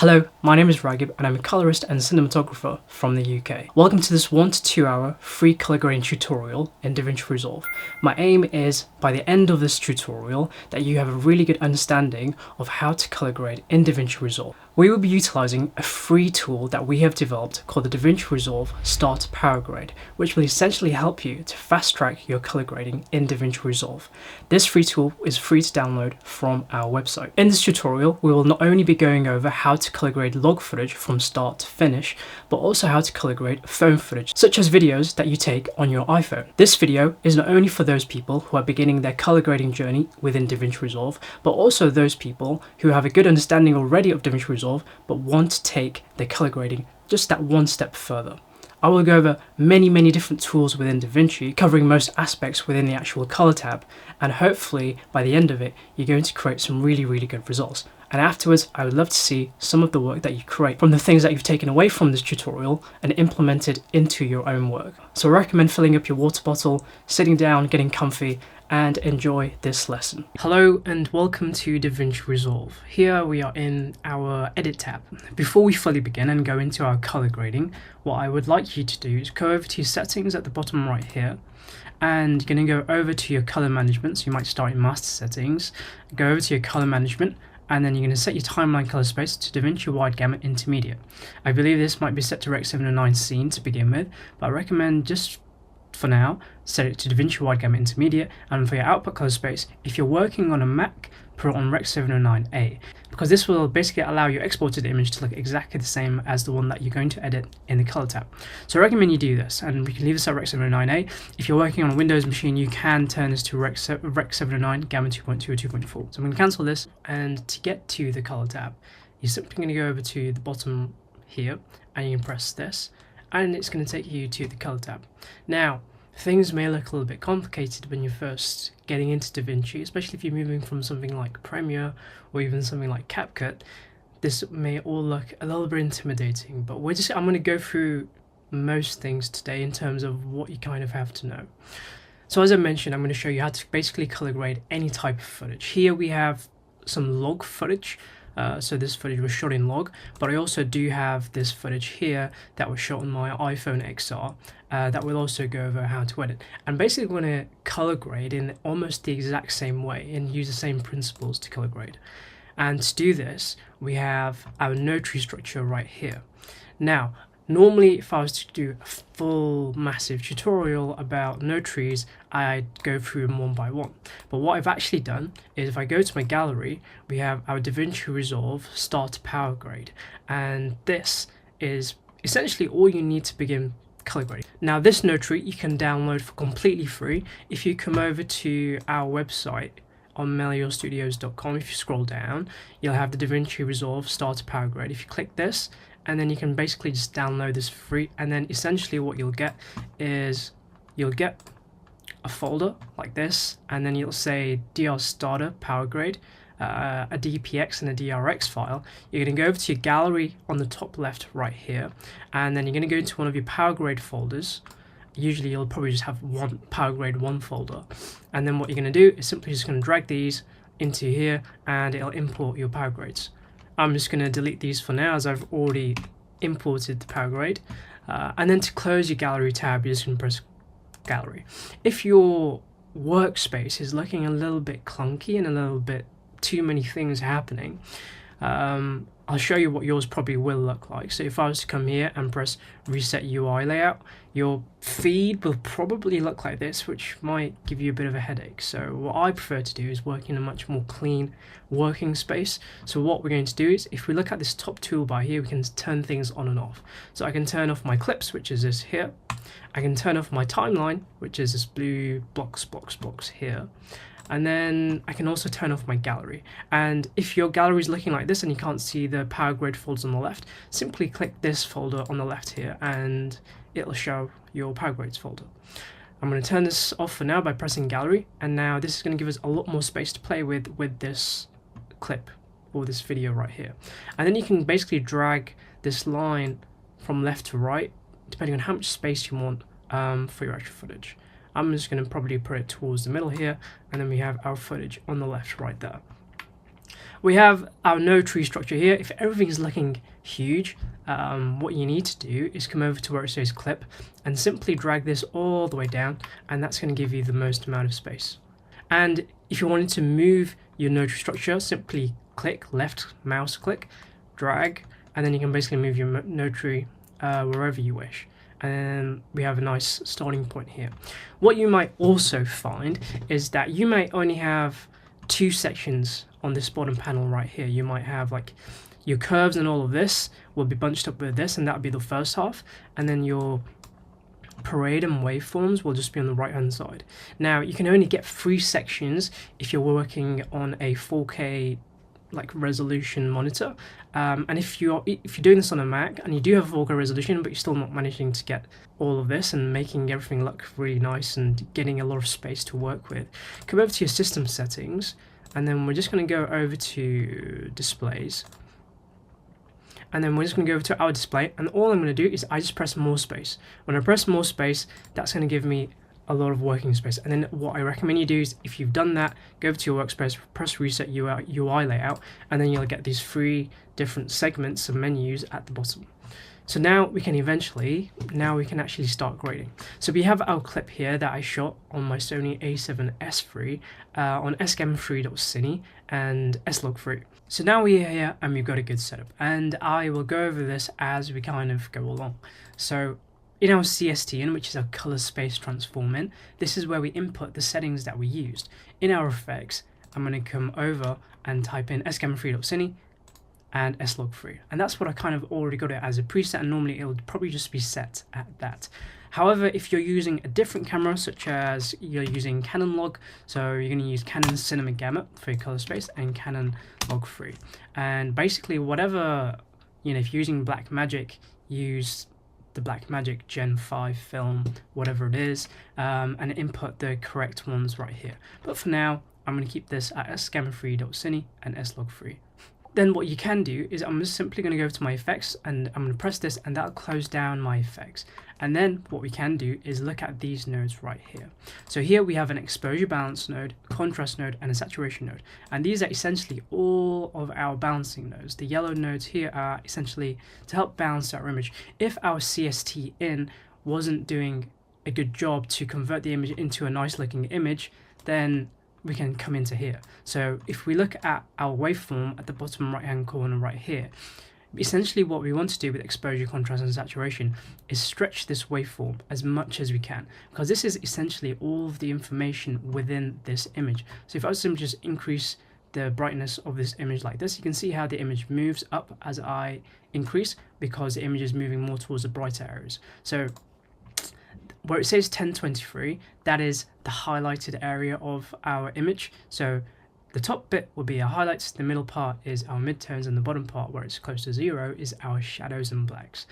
Hello, my name is Ragib and I'm a colorist and cinematographer from the UK. Welcome to this 1 to 2 hour free color grading tutorial in Davinci Resolve. My aim is, by the end of this tutorial, that you have a really good understanding of how to color grade in Davinci Resolve. We will be utilizing a free tool that we have developed called the Davinci Resolve Start Power Grade, which will essentially help you to fast track your color grading in Davinci Resolve. This free tool is free to download from our website. In this tutorial, we will not only be going over how to color grade log footage from start to finish, but also how to color grade phone footage, such as videos that you take on your iPhone. This video is not only for those people who are beginning their color grading journey within Davinci Resolve, but also those people who have a good understanding already of Davinci Resolve but want to take their color grading just that one step further. I will go over many different tools within Davinci, covering most aspects within the actual color tab, and hopefully by the end of it you're going to create some really good results. And afterwards, I would love to see some of the work that you create from the things that you've taken away from this tutorial and implemented into your own work. So I recommend filling up your water bottle, sitting down, getting comfy, and enjoy this lesson. Hello and welcome to Davinci Resolve. Here we are in our edit tab. Before we fully begin and go into our color grading, what I would like you to do is go over to your settings at the bottom right here, and you're going to go over to your color management. So you might start in master settings, go over to your color management, and then you're going to set your timeline color space to Davinci Wide Gamut Intermediate. I believe this might be set to Rec 709 Scene to begin with, but I recommend just for now set it to Davinci Wide Gamut Intermediate, and for your output color space, if you're working on a Mac, put it on Rec 709A, because this will basically allow your exported image to look exactly the same as the one that you're going to edit in the color tab. So I recommend you do this, and we can leave this at Rec 709A. If you're working on a Windows machine, you can turn this to Rec 709 Gamma 2.2 or 2.4. So I'm going to cancel this, and to get to the color tab, you're simply going to go over to the bottom here, and you can press this, and it's going to take you to the color tab. Now, things may look a little bit complicated when you're first getting into Davinci, especially if you're moving from something like Premiere or even something like CapCut. This may all look a little bit intimidating, but I'm going to go through most things today in terms of what you kind of have to know. So as I mentioned, I'm going to show you how to basically color grade any type of footage. Here we have some log footage. So this footage was shot in log, but I also do have this footage here that was shot on my iPhone XR that will also go over how to edit. And basically we're going to color grade in almost the exact same way and use the same principles to color grade. And to do this, we have our node tree structure right here. Now, normally if I was to do a full massive tutorial about node trees, I'd go through them one by one. But what I've actually done is, if I go to my gallery, we have our Davinci Resolve Start Power Grade, and this is essentially all you need to begin color grading. Now this node tree you can download for completely free. If you come over to our website on meliorstudios.com, if you scroll down, you'll have the Davinci Resolve Start Power Grade. If you click this, and then you can basically just download this for free, and then essentially what you'll get is you'll get a folder like this, and then you'll say DR Starter Power Grade, a DPX and a DRX file. You're going to go over to your gallery on the top left right here, and then you're going to go into one of your Power Grade folders. Usually you'll probably just have one Power Grade 1 folder, and then what you're going to do is simply just going to drag these into here, and it'll import your Power Grades. I'm just going to delete these for now as I've already imported the Power Grade. And then to close your gallery tab, you're just going to press gallery. If your workspace is looking a little bit clunky and a little bit too many things happening, I'll show you what yours probably will look like. So if I was to come here and press reset UI layout, your feed will probably look like this, which might give you a bit of a headache. So what I prefer to do is work in a much more clean working space. So what we're going to do is, if we look at this top toolbar here, we can turn things on and off. So I can turn off my clips, which is this here. I can turn off my timeline, which is this blue blocks here. And then I can also turn off my gallery. And if your gallery is looking like this and you can't see the Power Grade folders on the left, simply click this folder on the left here and it'll show your Power Grades folder. I'm going to turn this off for now by pressing gallery, and now this is going to give us a lot more space to play with this clip or this video right here. And then you can basically drag this line from left to right depending on how much space you want for your actual footage. I'm just going to probably put it towards the middle here, and then we have our footage on the left right there. We have our node tree structure here. If everything is looking huge, what you need to do is come over to where it says clip and simply drag this all the way down, and that's going to give you the most amount of space. And if you wanted to move your node tree structure, simply click, left mouse click, drag, and then you can basically move your node tree wherever you wish. And we have a nice starting point here. What you might also find is that you may only have two sections on this bottom panel right here. You might have like your curves and all of this will be bunched up with this, and that would be the first half, and then your parade and waveforms will just be on the right hand side. Now you can only get 3 sections if you're working on a 4K like resolution monitor, and if you're doing this on a Mac and you do have 4K resolution but you're still not managing to get all of this and making everything look really nice and getting a lot of space to work with, come over to your system settings, and then we're just going to go over to displays, and then we're just going to go over to our display, and all I'm going to do is I just press more space. When I press more space, that's going to give me a lot of working space. And then what I recommend you do is, if you've done that, go over to your workspace, press reset UI layout, and then you'll get these 3 different segments of menus at the bottom. So now we can actually start grading. So we have our clip here that I shot on my Sony a7S III on scam3.cine and slog3. So now we're here and we've got a good setup, and I will go over this as we kind of go along. So in our CST, which is our color space transform in, this is where we input the settings that we used. In our effects, I'm going to come over and type in scam3.cine and slog3, and that's what I kind of already got it as a preset, and normally it would probably just be set at that. However, if you're using a different camera, such as you're using Canon log, so you're going to use Canon Cinema Gamut for your color space and Canon log 3, and basically whatever, if you're using Blackmagic, use the Blackmagic Gen 5 film, whatever it is, and input the correct ones right here. But for now, I'm going to keep this at scam3.cine and slog3. Then what you can do is I'm just simply going to go to my effects, and I'm going to press this, and that'll close down my effects. And then what we can do is look at these nodes right here. So here we have an exposure balance node, contrast node, and a saturation node. And these are essentially all of our balancing nodes. The yellow nodes here are essentially to help balance our image. If our CST in wasn't doing a good job to convert the image into a nice looking image, then we can come into here. So if we look at our waveform at the bottom right hand corner right here, essentially what we want to do with exposure, contrast, and saturation is stretch this waveform as much as we can, because this is essentially all of the information within this image. So if I was to just increase the brightness of this image like this, you can see how the image moves up as I increase, because the image is moving more towards the brighter areas. So where it says 1023, that is the highlighted area of our image. So the top bit will be our highlights, the middle part is our midtones, and the bottom part, where it's close to 0, is our shadows and blacks.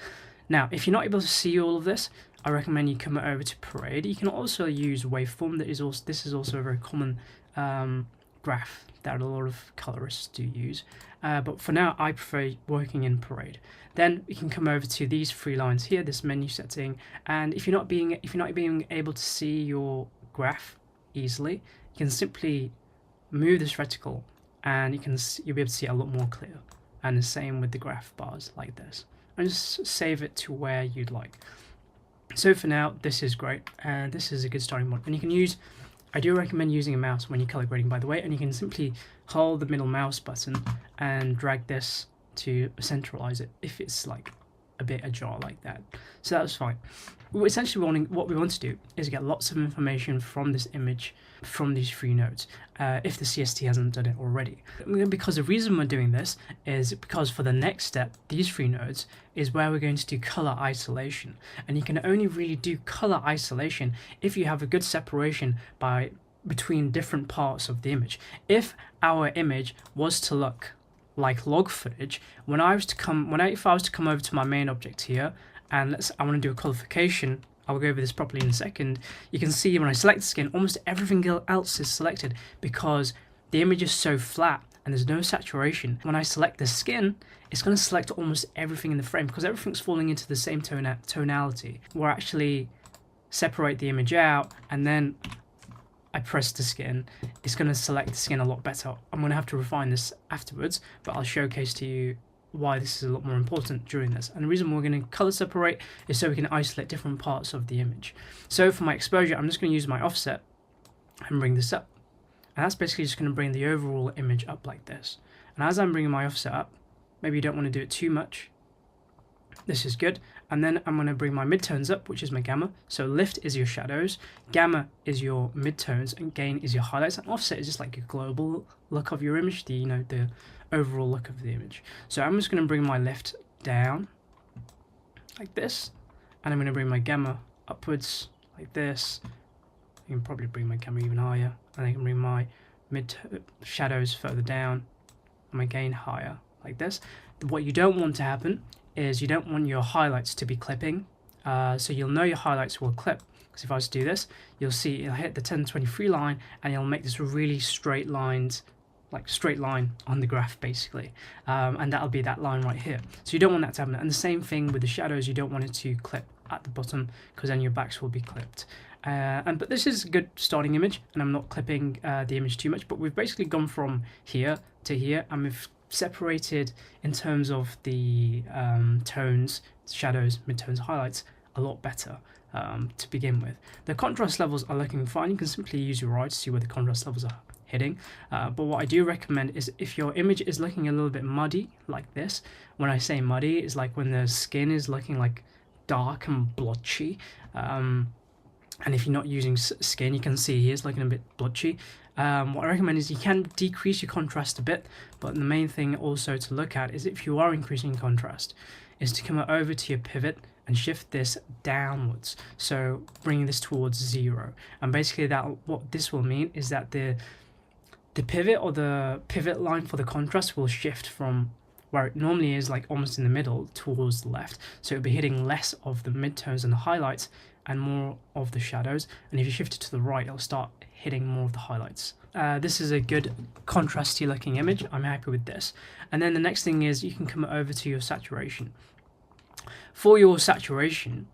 Now, if you're not able to see all of this, I recommend you come over to Parade. You can also use Waveform. This is also a very common graph that a lot of colorists do use. But for now, I prefer working in Parade. Then we can come over to these 3 lines here, this menu setting, and if you're not being able to see your graph easily, you can simply move this reticle, and you'll be able to see it a lot more clear. And the same with the graph bars like this. And just save it to where you'd like. So for now, this is great, and this is a good starting point. And you can use, I do recommend using a mouse when you're color grading, by the way, and you can simply hold the middle mouse button and drag this to centralize it if it's like a bit ajar like that. So that's fine. Essentially what we want to do is get lots of information from this image from these 3 nodes, if the CST hasn't done it already. Because the reason we're doing this is because for the next step, these 3 nodes is where we're going to do color isolation. And you can only really do color isolation if you have a good separation between different parts of the image. If our image was to look like log footage, if I was to come over to my main object here, and I want to do a qualification, I'll go over this properly in a second, you can see when I select the skin, almost everything else is selected because the image is so flat and there's no saturation. When I select the skin, it's going to select almost everything in the frame because everything's falling into the same tonality. We'll actually separate the image out, and then I press the skin, it's going to select the skin a lot better. I'm going to have to refine this afterwards, but I'll showcase to you why this is a lot more important during this. And the reason we're going to color separate is so we can isolate different parts of the image. So for my exposure, I'm just going to use my offset and bring this up. And that's basically just going to bring the overall image up like this. And as I'm bringing my offset up, maybe you don't want to do it too much. This is good. And then I'm going to bring my midtones up, which is my gamma. So lift is your shadows, gamma is your midtones, and gain is your highlights. And offset is just like a global look of your image, the the overall look of the image. So I'm just going to bring my lift down like this, and I'm going to bring my gamma upwards like this. I can probably bring my gamma even higher, and I can bring my mid shadows further down and my gain higher like this. What you don't want to happen is you don't want your highlights to be clipping, so you'll know your highlights will clip, because if I was to do this, you'll see it'll hit the 1023 line and it'll make this really straight line on the graph basically, and that'll be that line right here. So you don't want that to happen. And the same thing with the shadows, you don't want it to clip at the bottom, because then your backs will be clipped. But this is a good starting image, and I'm not clipping the image too much, but we've basically gone from here to here, and we've separated in terms of the tones, shadows, midtones, highlights a lot better to begin with. The contrast levels are looking fine. You can simply use your eye to see where the contrast levels are hitting, but what I do recommend is if your image is looking a little bit muddy like this, when I say muddy, it's like when the skin is looking like dark and blotchy, and if you're not using skin, you can see here it's looking a bit blotchy. What I recommend is you can decrease your contrast a bit, but the main thing also to look at is if you are increasing contrast, is to come over to your pivot and shift this downwards, so bringing this towards 0. And basically that what this will mean is that the pivot, or the pivot line for the contrast, will shift from where it normally is, like almost in the middle, towards the left. So it'll be hitting less of the midtones and the highlights and more of the shadows, and if you shift it to the right, it'll start hitting more of the highlights. This is a good contrasty looking image. I'm happy with this. And then the next thing is you can come over to your saturation. For your saturation,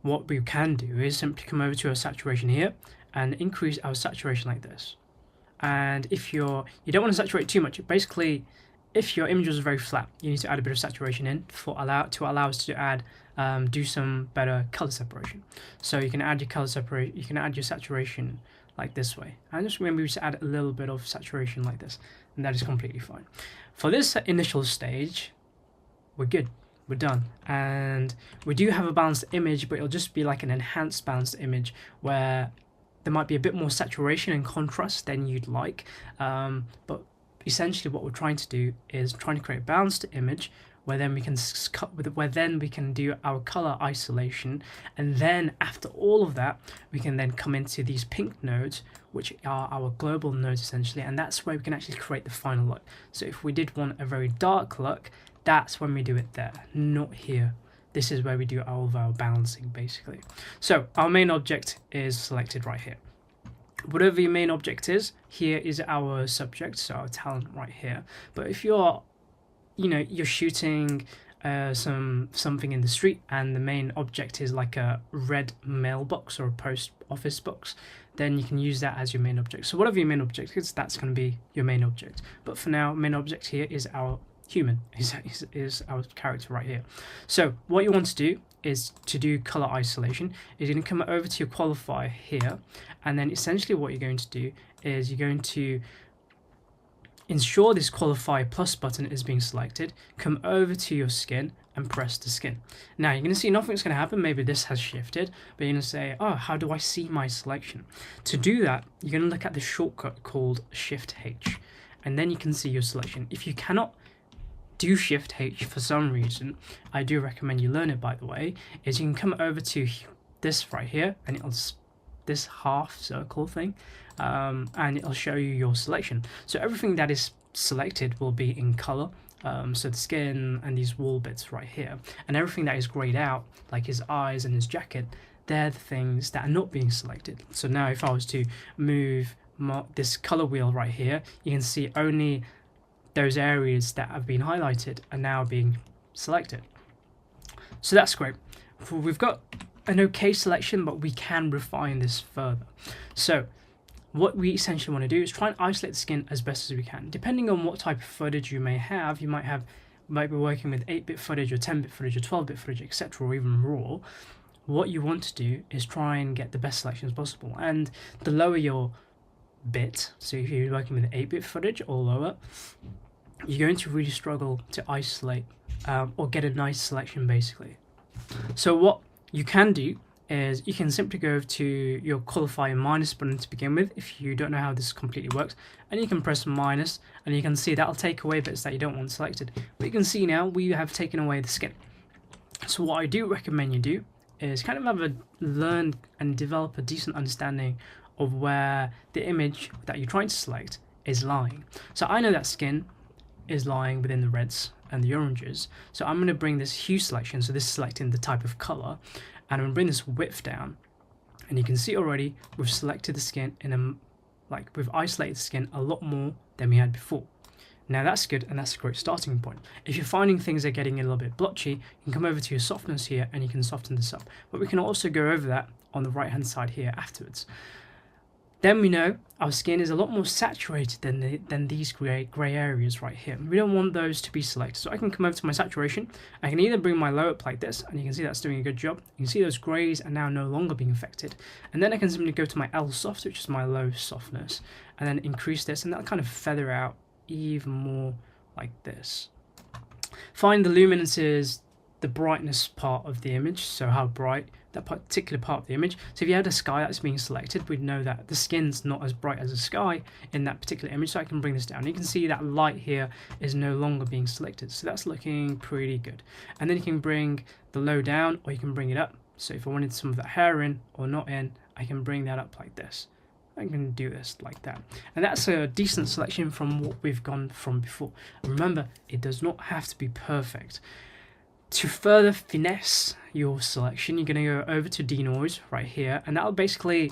what we can do is simply come over to our saturation here and increase our saturation like this. And if you don't want to saturate too much, basically if your image was very flat, you need to add a bit of saturation in to allow us to add do some better color separation. So you can add your color separation, you can add your saturation like this way, and just remember to add a little bit of saturation like this, and that is completely fine. For this initial stage, we're good, we're done, and we do have a balanced image, but it'll just be like an enhanced balanced image where there might be a bit more saturation and contrast than you'd like, but essentially what we're trying to do is trying to create a balanced image where then we can do our color isolation, and then after all of that we can then come into these pink nodes, which are our global nodes essentially, and that's where we can actually create the final look. So if we did want a very dark look, that's when we do it there, not here. This is where we do all of our balancing basically. So our main object is selected right here. Whatever your main object is, here is our subject, so our talent right here. But if you're shooting something in the street and the main object is like a red mailbox or a post office box, then you can use that as your main object. So whatever your main object is, that's going to be your main object. But for now, main object here is our human, is our character right here. So what you want to do is to do color isolation. You're going to come over to your qualifier here, and then essentially what you're going to do is you're going to ensure this qualify plus button is being selected, come over to your skin and press the skin. Now you're going to see nothing's going to happen, maybe this has shifted, but you're going to say, oh, how do I see my selection? To do that, you're going to look at the shortcut called Shift H, and then you can see your selection. If you cannot do Shift H for some reason, I do recommend you learn it, by the way, is you can come over to this right here, and it'll this half circle thing, and it'll show you your selection. So everything that is selected will be in color, so the skin and these wall bits right here, and everything that is grayed out, like his eyes and his jacket, they're the things that are not being selected. So now if I was to move this color wheel right here, you can see only those areas that have been highlighted are now being selected. So that's great. We've got an okay selection, but we can refine this further. So what we essentially want to do is try and isolate the skin as best as we can. Depending on what type of footage you may have, you might be working with 8-bit footage or 10-bit footage or 12-bit footage, etc., or even RAW. What you want to do is try and get the best selections possible. And the lower your bit, so if you're working with 8-bit footage or lower, you're going to really struggle to isolate or get a nice selection, basically. So what you can do is you can simply go to your qualify minus button to begin with if you don't know how this completely works, and you can press minus, and you can see that'll take away bits that you don't want selected. But you can see now we have taken away the skin. So what I do recommend you do is kind of have a learn and develop a decent understanding of where the image that you're trying to select is lying. So I know that skin is lying within the reds and the oranges, so I'm going to bring this hue selection, so this is selecting the type of color, and I'm going to bring this width down, and you can see already we've selected the skin we've isolated the skin a lot more than we had before. Now that's good, and that's a great starting point. If you're finding things are getting a little bit blotchy, you can come over to your softness here and you can soften this up, but we can also go over that on the right hand side here afterwards. Then we know our skin is a lot more saturated than these grey areas right here. We don't want those to be selected. So I can come over to my saturation. I can either bring my low up like this, and you can see that's doing a good job. You can see those greys are now no longer being affected. And then I can simply go to my L soft, which is my low softness, and then increase this, and that'll kind of feather out even more like this. Find the luminances, the brightness part of the image, so how bright that particular part of the image. So if you had a sky that's being selected, we'd know that the skin's not as bright as a sky in that particular image, so I can bring this down. You can see that light here is no longer being selected, so that's looking pretty good. And then you can bring the low down, or you can bring it up. So if I wanted some of that hair in or not in, I can bring that up like this. I can do this like that, and that's a decent selection from what we've gone from before. And remember, it does not have to be perfect. To further finesse your selection, you're going to go over to denoise right here, and that'll basically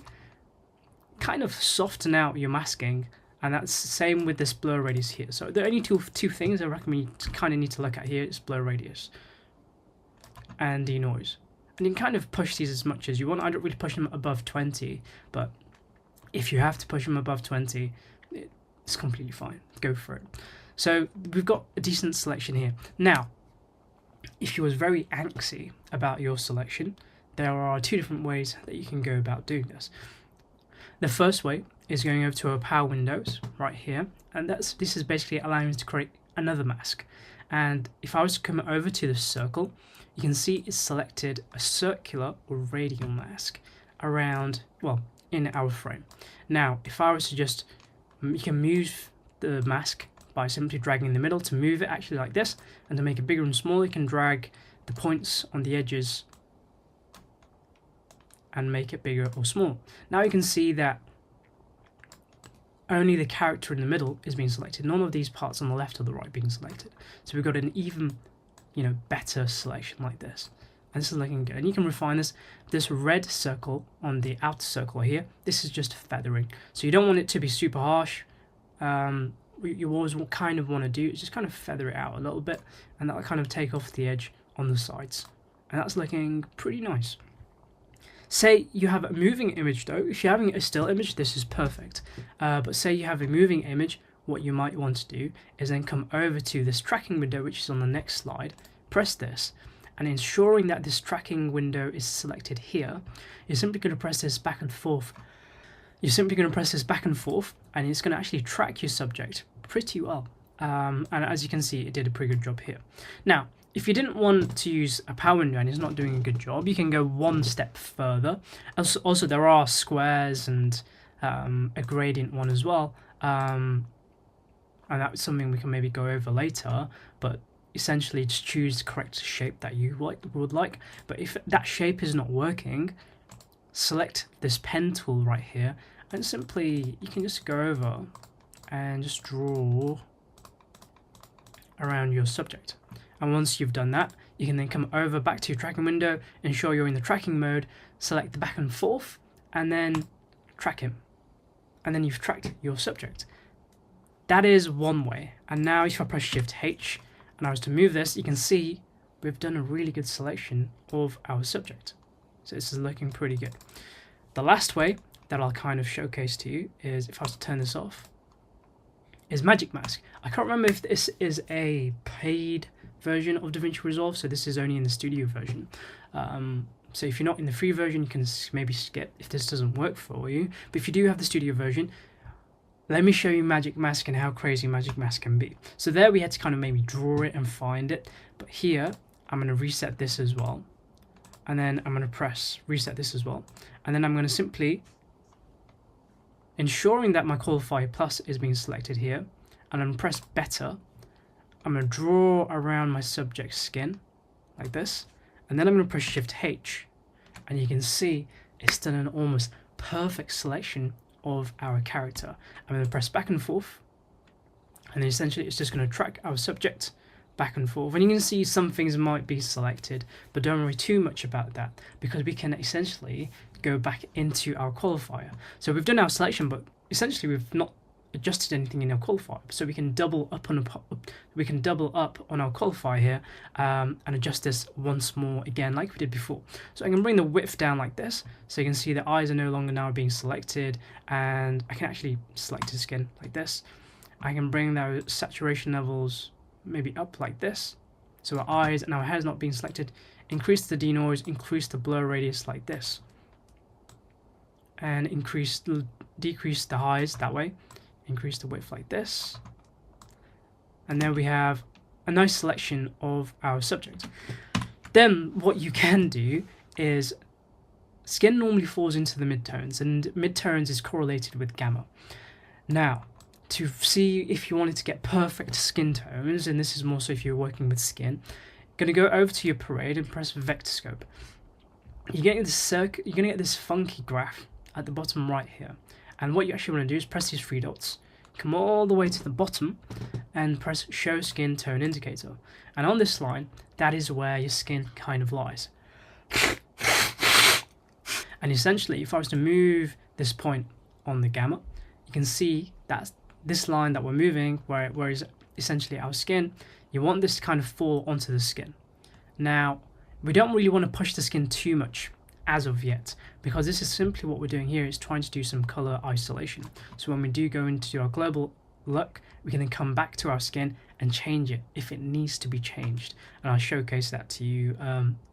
kind of soften out your masking, and that's the same with this blur radius here. So the only two things I recommend you kind of need to look at here is blur radius and denoise, and you can kind of push these as much as you want. I don't really push them above 20, but if you have to push them above 20, it's completely fine. Go for it. So we've got a decent selection here. Now, if you was very angsty about your selection, there are two different ways that you can go about doing this. The first way is going over to our power windows right here, and this is basically allowing us to create another mask. And if I was to come over to this circle, you can see it's selected a circular or radial mask around, well, in our frame. Now, if I was to just, you can move the mask by simply dragging in the middle to move it actually like this, and to make it bigger and smaller, you can drag the points on the edges and make it bigger or smaller. Now you can see that only the character in the middle is being selected. None of these parts on the left or the right being selected. So we've got an even, better selection like this. And this is looking good. And you can refine this. This red circle on the outer circle here, this is just feathering. So you don't want it to be super harsh. You always kind of want to do is just kind of feather it out a little bit, and that'll kind of take off the edge on the sides. And that's looking pretty nice. Say you have a moving image though. If you're having a still image, this is perfect. But say you have a moving image, what you might want to do is then come over to this tracking window, which is on the next slide, press this, and ensuring that this tracking window is selected here, you're simply going to press this back and forth. And it's going to actually track your subject pretty well. And as you can see, it did a pretty good job here. Now, if you didn't want to use a power window and it's not doing a good job, you can go one step further. Also, there are squares and a gradient one as well. And that's something we can maybe go over later, but essentially just choose the correct shape that you would like. But if that shape is not working, select this pen tool right here, and simply you can just go over and just draw around your subject. And once you've done that, you can then come over back to your tracking window, ensure you're in the tracking mode, select the back and forth, and then track him. And then you've tracked your subject. That is one way. And now if I press Shift H and I was to move this, you can see we've done a really good selection of our subject. So this is looking pretty good. The last way, that I'll kind of showcase to you is, if I was to turn this off, is Magic Mask. I can't remember if this is a paid version of DaVinci Resolve, so this is only in the studio version. So if you're not in the free version, you can maybe skip if this doesn't work for you. But if you do have the studio version, let me show you Magic Mask and how crazy Magic Mask can be. So there we had to kind of maybe draw it and find it. But here, I'm going to reset this as well. And then I'm going to press reset this as well. And then I'm going to simply, ensuring that my qualifier plus is being selected here, and I'm going to press better. I'm going to draw around my subject skin like this. And then I'm going to press Shift H, and you can see it's done an almost perfect selection of our character. I'm going to press back and forth, and then essentially it's just going to track our subject back and forth. And you can see some things might be selected, but don't worry too much about that, because we can essentially go back into our qualifier. So we've done our selection, but essentially we've not adjusted anything in our qualifier, so we can double up on our qualifier here, and adjust this once more again like we did before. So I can bring the width down like this, so you can see the eyes are no longer now being selected, and I can actually select the skin like this. I can bring those saturation levels maybe up like this, so our eyes and our hair is not being selected. Increase the denoise, increase the blur radius like this, and decrease the highs that way. Increase the width like this, and then we have a nice selection of our subject. Then what you can do is, skin normally falls into the midtones, and midtones is correlated with gamma. Now, to see if you wanted to get perfect skin tones, and this is more so if you're working with skin, you're going to go over to your parade and press vector scope. You're going to get this funky graph at the bottom right here. And what you actually want to do is press these three dots, come all the way to the bottom, and press Show Skin Tone Indicator. And on this line, that is where your skin kind of lies. And essentially, if I was to move this point on the gamma, you can see that this line that we're moving, where is essentially our skin, you want this to kind of fall onto the skin. Now, we don't really want to push the skin too much as of yet, because this is simply what we're doing here, is trying to do some color isolation. So when we do go into our global look, we can then come back to our skin and change it if it needs to be changed, and I'll showcase that to you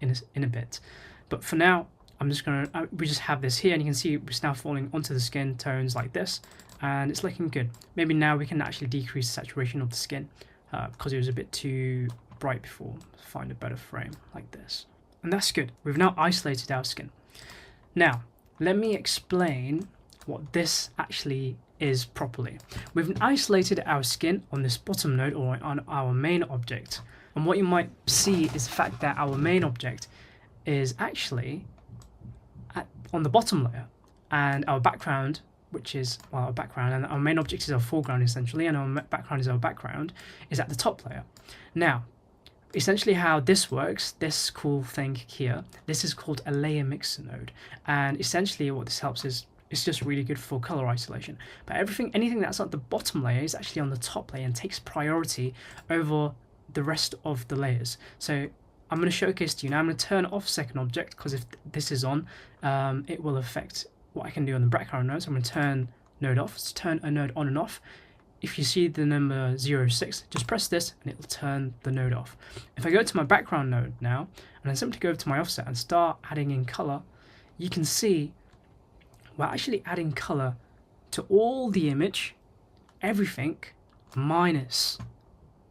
in a bit. But for now, I'm just gonna we just have this here, and you can see it's now falling onto the skin tones like this, and it's looking good. Maybe now we can actually decrease the saturation of the skin, because it was a bit too bright before. Find a better frame like this. And that's good. We've now isolated our skin. Now, let me explain what this actually is properly. We've isolated our skin on this bottom node, or on our main object. And what you might see is the fact that our main object is actually on the bottom layer, and our background, which is our background, and our main object is our foreground essentially, and our background is our background, is at the top layer. Now, essentially how this works, this cool thing here, this is called a layer mixer node, and essentially what this helps is, it's just really good for color isolation. But anything that's at the bottom layer is actually on the top layer and takes priority over the rest of the layers. So I'm going to showcase to you now. I'm going to turn off second object, because if this is on, it will affect what I can do on the background node. So I'm going to turn node off. So turn a node on and off. If you see the number 06, just press this and it will turn the node off. If I go to my background node now, and I simply go to my offset and start adding in color, you can see we're actually adding color to all the image, everything, minus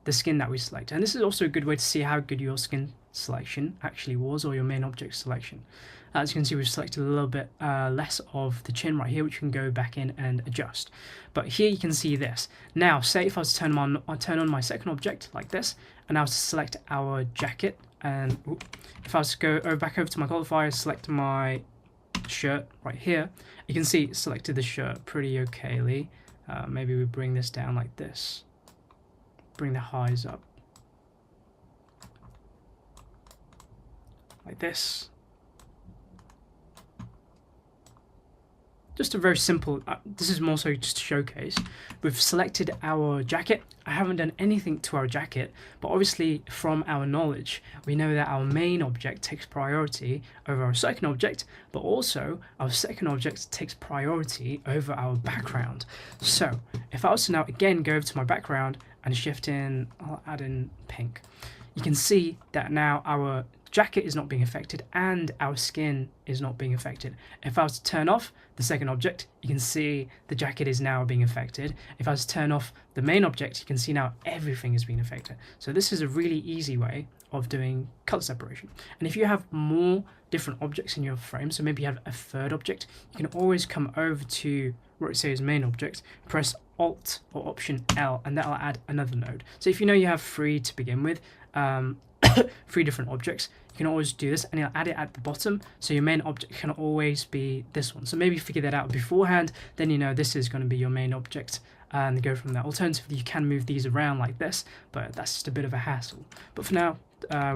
the skin that we select. And this is also a good way to see how good your skin selection actually was, or your main object selection. As you can see, we've selected a little bit less of the chin right here, which you can go back in and adjust. But here you can see this. Now, say if I was to turn on my second object like this, and I was to select our jacket, and if I was to go back over to my qualifier, select my shirt right here, you can see it selected the shirt pretty okayly. Maybe we bring this down like this, bring the highs up like this. just a very simple, this is more so just to showcase. We've selected our jacket. I haven't done anything to our jacket, but obviously from our knowledge, we know that our main object takes priority over our second object, but also our second object takes priority over our background. So if I was to now again go over to my background and shift in, I'll add in pink, you can see that now our jacket is not being affected and our skin is not being affected. If I was to turn off the second object, you can see the jacket is now being affected. If I was to turn off the main object, you can see now everything is being affected. So this is a really easy way of doing color separation. And if you have more different objects in your frame, so maybe you have a third object, you can always come over to where it says main object, press Alt or Option L, and that'll add another node. So if you know you have 3 to begin with, 3 different objects, you can always do this and you'll add it at the bottom, so your main object can always be this one. So maybe figure that out beforehand, then you know this is going to be your main object and go from there. Alternatively, you can move these around like this, but that's just a bit of a hassle. But for now,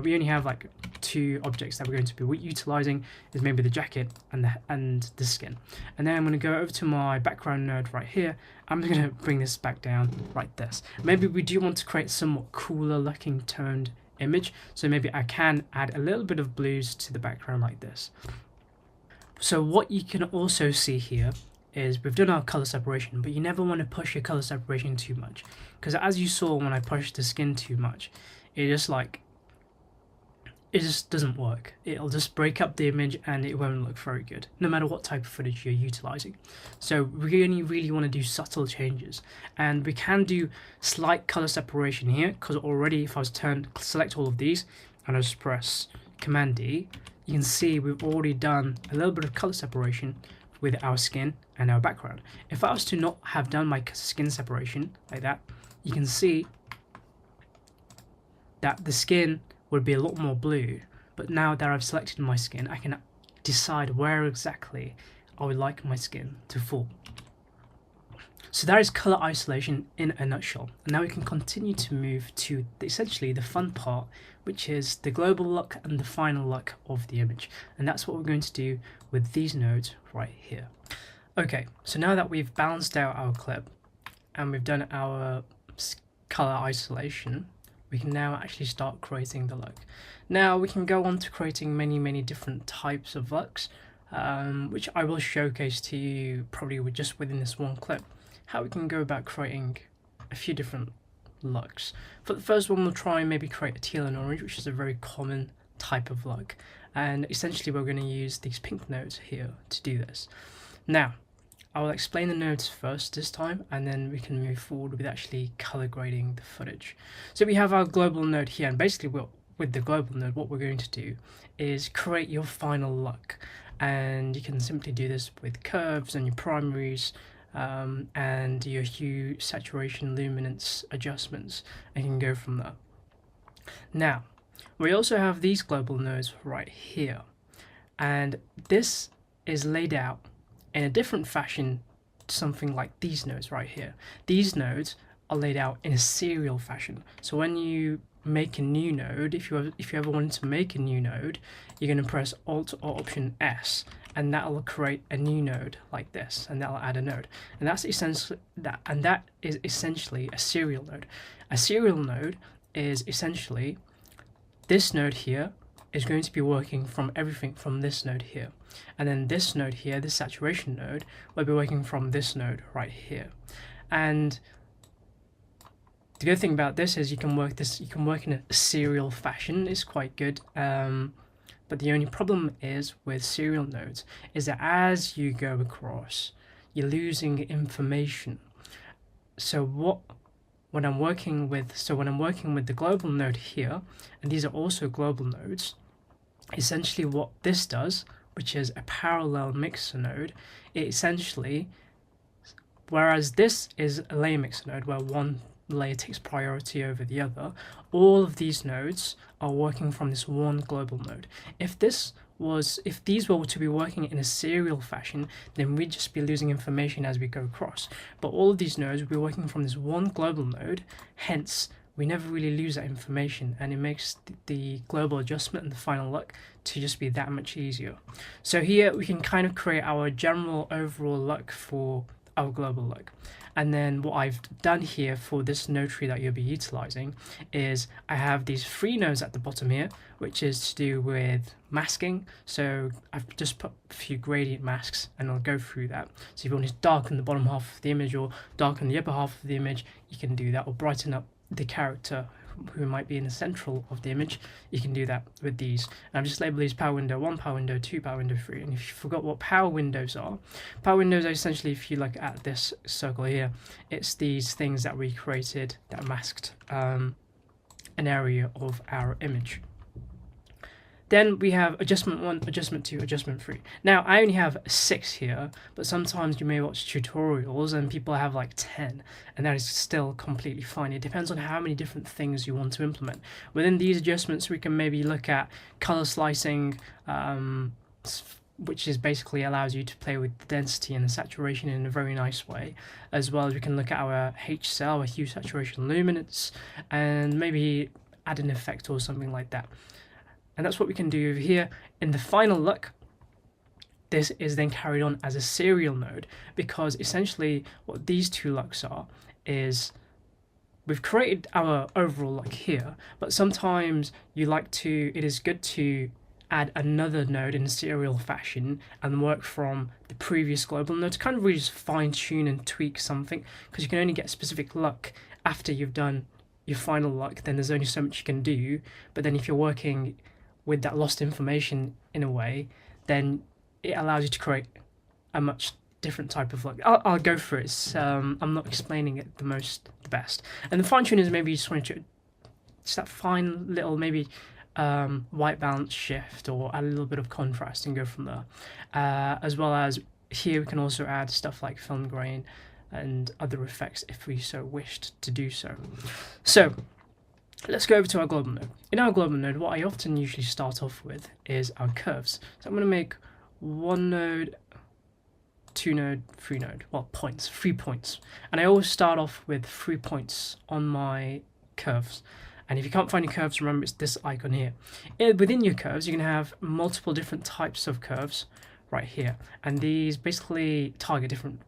we only have like 2 objects that we're going to be utilizing, is maybe the jacket and the skin. And then I'm going to go over to my background node right here. I'm going to bring this back down like this. Maybe we do want to create somewhat cooler looking toned image, so maybe I can add a little bit of blues to the background like this. So what you can also see here is we've done our color separation, but you never want to push your color separation too much, because as you saw when I pushed the skin too much, it just doesn't work. It'll just break up the image and it won't look very good, no matter what type of footage you're utilizing. So we only really want to do subtle changes, and we can do slight color separation here, because already if I was to select all of these and I just press Command D, you can see we've already done a little bit of color separation with our skin and our background. If I was to not have done my skin separation like that, you can see that the skin would be a lot more blue, but now that I've selected my skin, I can decide where exactly I would like my skin to fall. So that is color isolation in a nutshell. And now we can continue to move to essentially the fun part, which is the global look and the final look of the image. And that's what we're going to do with these nodes right here. Okay, so now that we've balanced out our clip and we've done our color isolation, we can now actually start creating the look. Now we can go on to creating many different types of looks, which I will showcase to you probably just within this one clip, how we can go about creating a few different looks. For the first one, we'll try and maybe create a teal and orange, which is a very common type of look. And essentially we're going to use these pink nodes here to do this. Now, I will explain the nodes first this time, and then we can move forward with actually color grading the footage. So we have our global node here, and basically with the global node, what we're going to do is create your final look. And you can simply do this with curves and your primaries, and your hue, saturation, luminance adjustments, and you can go from there. Now, we also have these global nodes right here, and this is laid out in a different fashion to something like these nodes right here. These nodes are laid out in a serial fashion. So when you make a new node, if you ever wanted to make a new node, you're going to press Alt or Option S, and that will create a new node like this, and that will add a node. And that is essentially a serial node. A serial node is essentially this node here is going to be working from everything from this node here. And then this node here, this saturation node, will be working from this node right here. And the good thing about this is you can work in a serial fashion. It's quite good. But the only problem is with serial nodes is that as you go across, you're losing information. So when I'm working with the global node here, and these are also global nodes, essentially what this does, which is a parallel mixer node, it essentially, whereas this is a layer mixer node where one layer takes priority over the other, all of these nodes are working from this one global node. If these were to be working in a serial fashion, then we'd just be losing information as we go across. But all of these nodes will be working from this one global node, hence we never really lose that information, and it makes the global adjustment and the final look to just be that much easier. So here we can kind of create our general overall look for our global look. And then what I've done here for this node tree that you'll be utilizing is I have these 3 nodes at the bottom here, which is to do with masking. So I've just put a few gradient masks, and I'll go through that. So if you want to darken the bottom half of the image or darken the upper half of the image, you can do that, or brighten up the character who might be in the central of the image. You can do that with these. And I've just labeled these power window 1, power window 2, power window 3. And if you forgot what power windows are essentially, if you look at this circle here, it's these things that we created that masked an area of our image. Then we have adjustment 1, adjustment 2, adjustment 3. Now, I only have 6 here, but sometimes you may watch tutorials and people have like 10, and that is still completely fine. It depends on how many different things you want to implement. Within these adjustments, we can maybe look at color slicing, which is basically allows you to play with the density and the saturation in a very nice way. As well as we can look at our H cell, our hue, saturation, luminance, and maybe add an effect or something like that. And that's what we can do over here. In the final look, this is then carried on as a serial node, because essentially what these 2 looks are is we've created our overall look here, but sometimes it is good to add another node in a serial fashion and work from the previous global node to kind of really just fine tune and tweak something, because you can only get a specific look after you've done your final look. Then there's only so much you can do. But then if you're working with that lost information in a way, then it allows you to create a much different type of look. I'll go through it. I'm not explaining it the best. And the fine tuning is maybe you just want to just that fine little maybe white balance shift, or add a little bit of contrast and go from there. As well as here we can also add stuff like film grain and other effects if we so wished to do so. So let's go over to our global node. In our global node, what I often usually start off with is our curves. So I'm going to make 1 node, 2 node, 3 node, well, points, 3 points. And I always start off with 3 points on my curves. And if you can't find your curves, remember it's this icon here. Within your curves, you can have multiple different types of curves right here. And these basically target different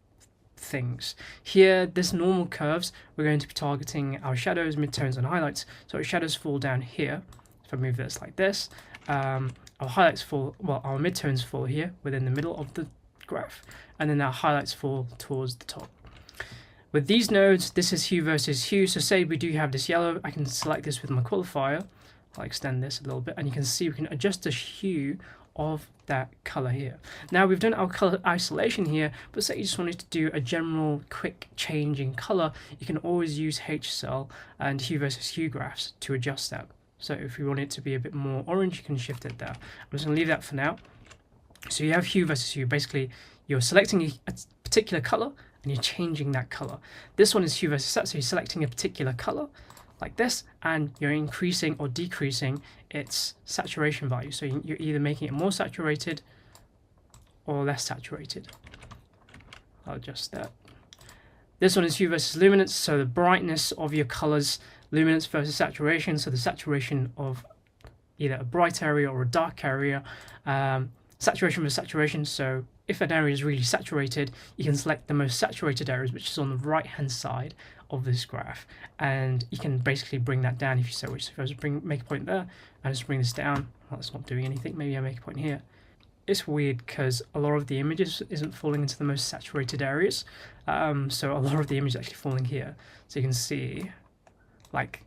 things. Here, this normal curves, we're going to be targeting our shadows, midtones, and highlights. So our shadows fall down here. If I move this like this, our highlights fall, well, our midtones fall here within the middle of the graph, and then our highlights fall towards the top. With these nodes, this is hue versus hue. So say we do have this yellow, I can select this with my qualifier. I'll extend this a little bit, and you can see we can adjust the hue of that color here. Now we've done our color isolation here, but say you just wanted to do a general quick change in color, you can always use H cell and hue versus hue graphs to adjust that. So if you want it to be a bit more orange, you can shift it there. I'm just going to leave that for now. So you have hue versus hue. Basically, you're selecting a particular color and you're changing that color. This one is hue versus set, so you're selecting a particular color like this, and you're increasing or decreasing its saturation value. So you're either making it more saturated or less saturated. I'll adjust that. This one is hue versus luminance, so the brightness of your colors, luminance versus saturation, so the saturation of either a bright area or a dark area. Saturation versus saturation, so if an area is really saturated, you can select the most saturated areas, which is on the right hand side of this graph, and you can basically bring that down if you so wish. So if I was to make a point there, I just bring this down. Well, it's not doing anything. Maybe I make a point here. It's weird because a lot of the images isn't falling into the most saturated areas, so a lot of the image is actually falling here. So you can see like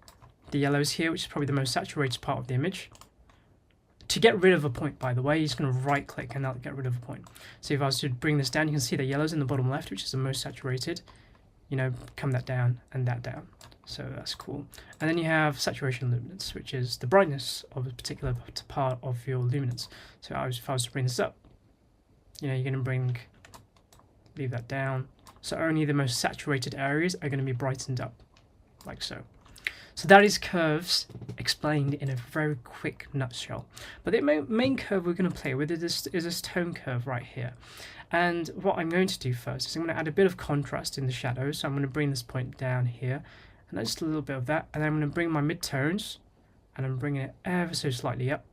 the yellows here, which is probably the most saturated part of the image. To get rid of a point, by the way, you're just going to right click and that'll get rid of a point. So if I was to bring this down, you can see the yellows in the bottom left, which is the most saturated. You know, come that down and that down. So that's cool. And then you have saturation luminance, which is the brightness of a particular part of your luminance. So if I was to bring this up, you know, you're going to leave that down. So only the most saturated areas are going to be brightened up, like so. So that is curves explained in a very quick nutshell. But the main curve we're going to play with is this tone curve right here. And what I'm going to do first is I'm going to add a bit of contrast in the shadows. So I'm going to bring this point down here and just a little bit of that, and then I'm going to bring my midtones, and I'm bringing it ever so slightly up,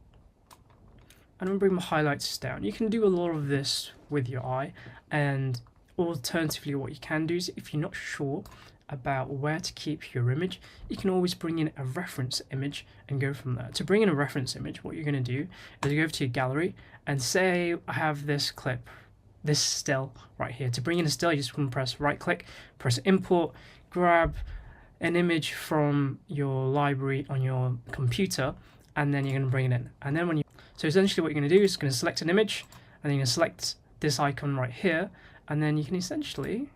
and I'm going to bring my highlights down. You can do a lot of this with your eye, and alternatively what you can do is, if you're not sure about where to keep your image, you can always bring in a reference image and go from there. To bring in a reference image, what you're going to do is you go over to your gallery and say I have this clip, this still right here. To bring in a still, you just want to press right click, press import, grab an image from your library on your computer, and then you're going to bring it in. And then so essentially what you're going to do is going to select an image, and then you're going to select this icon right here, and then you can essentially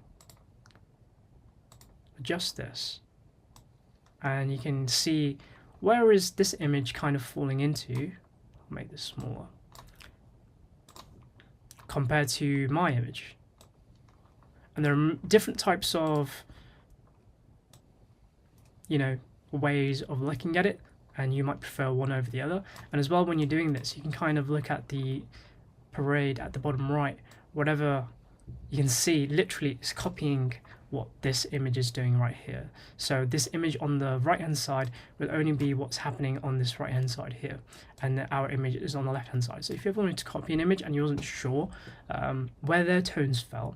adjust this, and you can see where is this image kind of falling into. I'll make this smaller compared to my image. And there are different types of, you know, ways of looking at it, and you might prefer one over the other. And as well, when you're doing this, you can kind of look at the parade at the bottom right. Whatever you can see literally is copying what this image is doing right here. So this image on the right hand side will only be what's happening on this right hand side here, and our image is on the left hand side. So if you ever wanted to copy an image and you wasn't sure where their tones fell,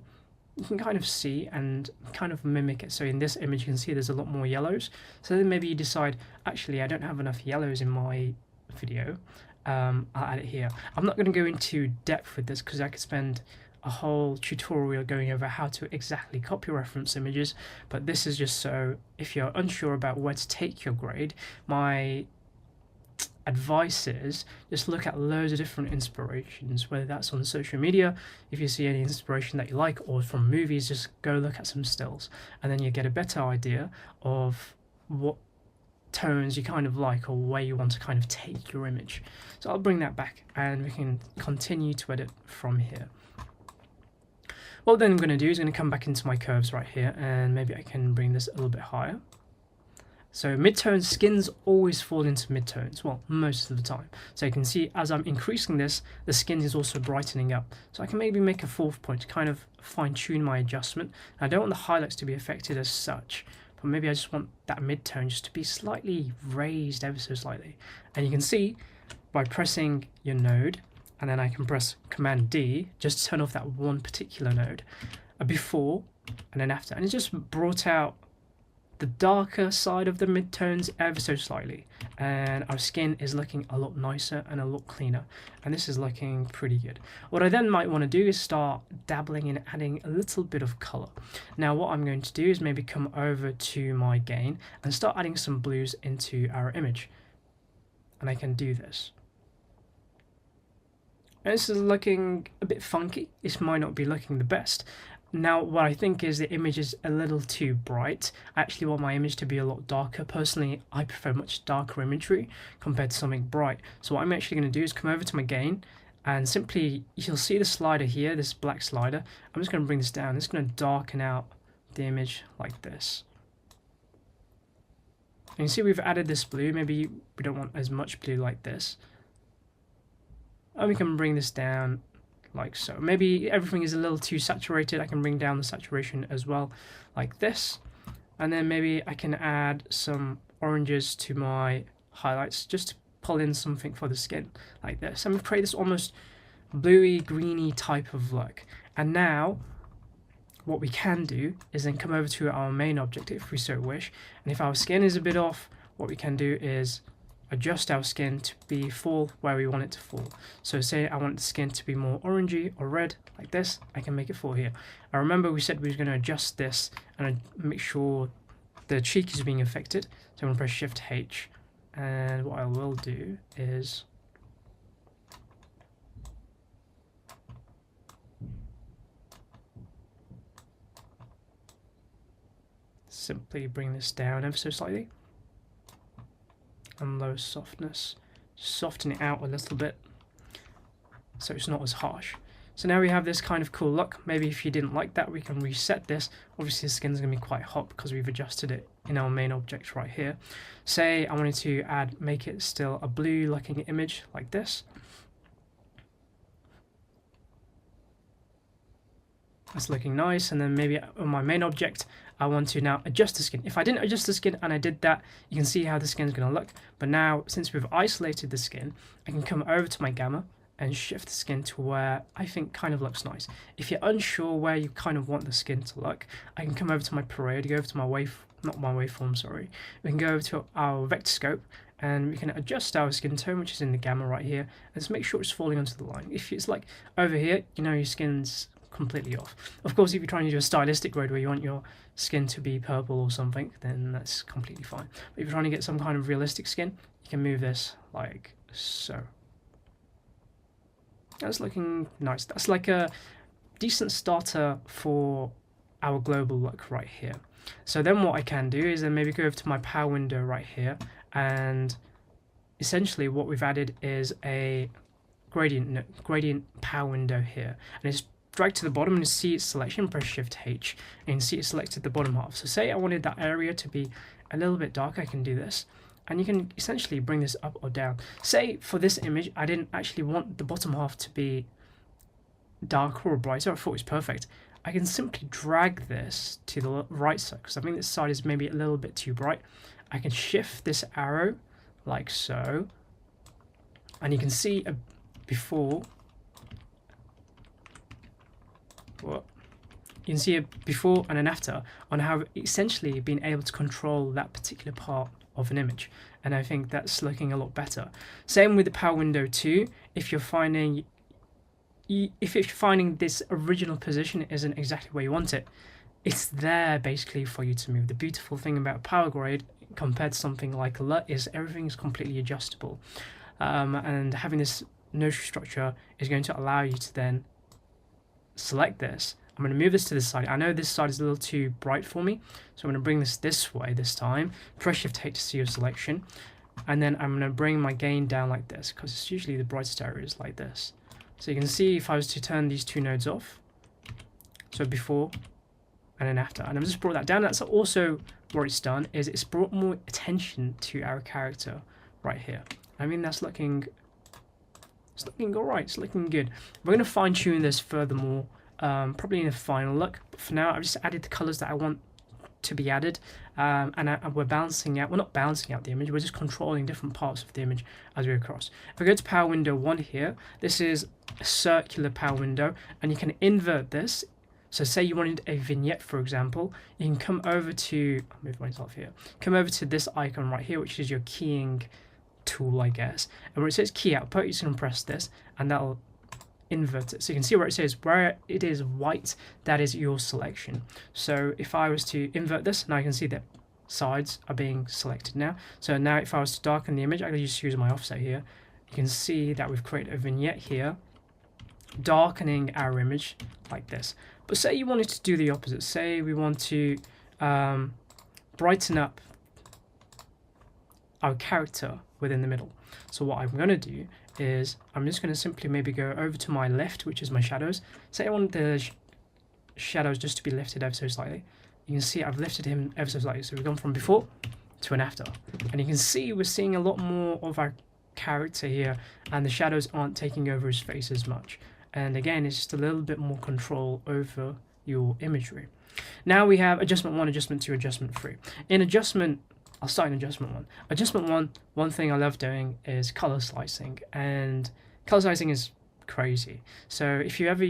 you can kind of see and kind of mimic it. So in this image you can see there's a lot more yellows, so then maybe you decide, actually I don't have enough yellows in my video, I'll add it here. I'm not going to go into depth with this because I could spend a whole tutorial going over how to exactly copy reference images, but this is just so if you're unsure about where to take your grade, my advice is just look at loads of different inspirations, whether that's on social media, if you see any inspiration that you like, or from movies, just go look at some stills, and then you get a better idea of what tones you kind of like or where you want to kind of take your image. So I'll bring that back and we can continue to edit from here. What then I'm going to do is going to come back into my curves right here, and maybe I can bring this a little bit higher. So midtones, skins always fall into midtones, well, most of the time. So you can see as I'm increasing this, the skin is also brightening up. So I can maybe make a fourth point to kind of fine tune my adjustment. I don't want the highlights to be affected as such, but maybe I just want that midtone just to be slightly raised ever so slightly. And you can see by pressing your node, and then I can press Command D just to turn off that one particular node, a before and then after, and it just brought out the darker side of the midtones ever so slightly, and our skin is looking a lot nicer and a lot cleaner, and this is looking pretty good. What I then might want to do is start dabbling in adding a little bit of color. Now what I'm going to do is maybe come over to my gain and start adding some blues into our image, and I can do this. And this is looking a bit funky. This might not be looking the best. Now what I think is the image is a little too bright. I actually want my image to be a lot darker. Personally, I prefer much darker imagery compared to something bright. So what I'm actually going to do is come over to my gain, and simply you'll see the slider here, this black slider. I'm just going to bring this down. It's going to darken out the image like this. And you see we've added this blue. Maybe we don't want as much blue like this. And we can bring this down like so. Maybe everything is a little too saturated. I can bring down the saturation as well like this. And then maybe I can add some oranges to my highlights just to pull in something for the skin like this. And we create this almost bluey, greeny type of look. And now what we can do is then come over to our main object if we so wish. And if our skin is a bit off, what we can do is adjust our skin to fall where we want it to fall. So say I want the skin to be more orangey or red like this, I can make it fall here. I remember we said we were going to adjust this and make sure the cheek is being affected. So I'm going to press Shift H, and what I will do is simply bring this down ever so slightly. And low softness, soften it out a little bit so it's not as harsh. So now we have this kind of cool look. Maybe if you didn't like that, we can reset this. Obviously the skin's going to be quite hot because we've adjusted it in our main object right here. Say I wanted to make it still a blue looking image like this. That's looking nice. And then maybe on my main object I want to now adjust the skin. If I didn't adjust the skin and I did that, you can see how the skin is going to look. But now, since we've isolated the skin, I can come over to my gamma and shift the skin to where I think kind of looks nice. If you're unsure where you kind of want the skin to look, I can come over to my parade, go over to my waveform, sorry. We can go over to our vector scope and we can adjust our skin tone, which is in the gamma right here, and just make sure it's falling onto the line. If it's like over here, you know your skin's completely off. Of course, if you're trying to do a stylistic grade where you want your skin to be purple or something, then that's completely fine. But if you're trying to get some kind of realistic skin, you can move this like so. That's looking nice. That's like a decent starter for our global look right here. So then what I can do is then maybe go over to my power window right here, and essentially what we've added is a gradient power window here, and it's drag to the bottom and see its selection, press Shift H, and you can see it's selected the bottom half. So say I wanted that area to be a little bit darker, I can do this. And you can essentially bring this up or down. Say for this image, I didn't actually want the bottom half to be darker or brighter, I thought it was perfect. I can simply drag this to the right side, because I think this side is maybe a little bit too bright. I can shift this arrow like so, and you can see a before. What? You can see a before and an after on how essentially being able to control that particular part of an image, and I think that's looking a lot better. Same with the power window too. If you're finding this original position isn't exactly where you want it, it's there basically for you to move. The beautiful thing about power grade compared to something like a LUT is everything is completely adjustable, and having this notary structure is going to allow you to then select this. I'm going to move this to this side. I know this side is a little too bright for me, so I'm going to bring this way this time. Press Shift H to see your selection, and then I'm going to bring my gain down like this, because it's usually the brightest areas like this. So you can see if I was to turn these two nodes off, so before and then after, and I've just brought that down. That's also what it's done, is it's brought more attention to our character right here. I mean, it's looking all right. It's looking good. We're going to fine tune this furthermore, probably in a final look. But for now, I've just added the colors that I want to be added, and we're balancing out. We're not balancing out the image. We're just controlling different parts of the image as we go across. If we go to power window 1 here, this is a circular power window, and you can invert this. So say you wanted a vignette, for example, you can come over to, I'll move myself here, come over to this icon right here, which is your keying tool, I guess. And where it says key output, you can press this, and that'll invert it. So you can see where it says, where it is white, that is your selection. So if I was to invert this, now I can see that sides are being selected now. So now if I was to darken the image, I can just use my offset here. You can see that we've created a vignette here, darkening our image like this. But say you wanted to do the opposite. Say we want to brighten up our character within the middle. So what I'm going to do is I'm just going to simply maybe go over to my left, which is my shadows. Say I want the shadows just to be lifted ever so slightly. You can see I've lifted him ever so slightly. So we've gone from before to an after. And you can see we're seeing a lot more of our character here, and the shadows aren't taking over his face as much. And again, it's just a little bit more control over your imagery. Now we have adjustment 1, adjustment 2, adjustment 3. In adjustment, I'll start in adjustment 1. Adjustment 1 thing I love doing is color slicing, and color slicing is crazy. So if you ever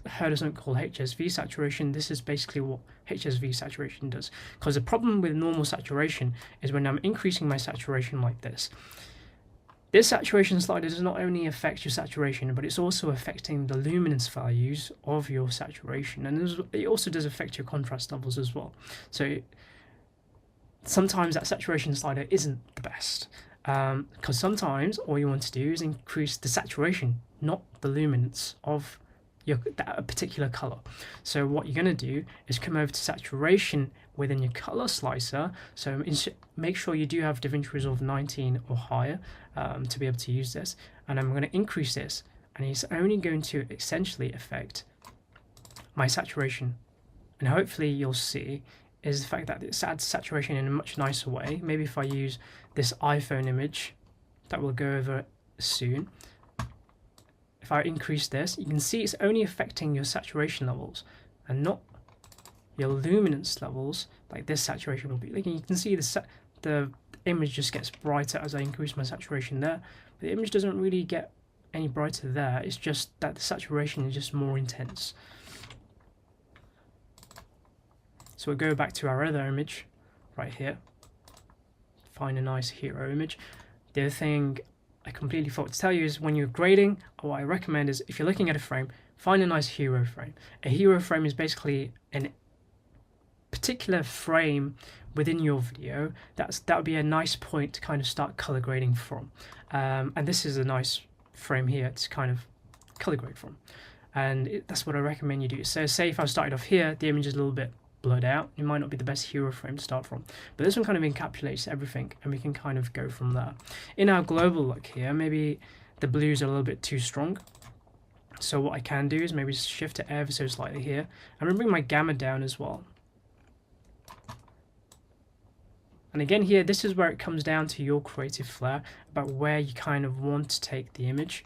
heard of something called HSV saturation, this is basically what HSV saturation does. Because the problem with normal saturation is when I'm increasing my saturation like this, this saturation slider does not only affect your saturation, but it's also affecting the luminance values of your saturation, and it also does affect your contrast levels as well. So sometimes that saturation slider isn't the best, because sometimes all you want to do is increase the saturation, not the luminance of that particular color. So what you're going to do is come over to saturation within your color slicer. So make sure you do have Davinci Resolve 19 or higher to be able to use this, and I'm going to increase this, and it's only going to essentially affect my saturation. And hopefully you'll see is the fact that it adds saturation in a much nicer way. Maybe if I use this iPhone image that we'll go over soon, if I increase this, you can see it's only affecting your saturation levels and not your luminance levels, like this saturation will be, like you can see the image just gets brighter as I increase my saturation there, but the image doesn't really get any brighter there. It's just that the saturation is just more intense. So we'll go back to our other image right here, find a nice hero image. The other thing I completely forgot to tell you is when you're grading, what I recommend is if you're looking at a frame, find a nice hero frame. A hero frame is basically a particular frame within your video. That would be a nice point to kind of start color grading from. And this is a nice frame here to kind of color grade from. And that's what I recommend you do. So say if I started off here, the image is a little bit blurred out. It might not be the best hero frame to start from, but this one kind of encapsulates everything, and we can kind of go from there. In our global look here, maybe the blues are a little bit too strong, so what I can do is maybe shift it ever so slightly here. I'm going to bring my gamma down as well. And again here, this is where it comes down to your creative flair about where you kind of want to take the image.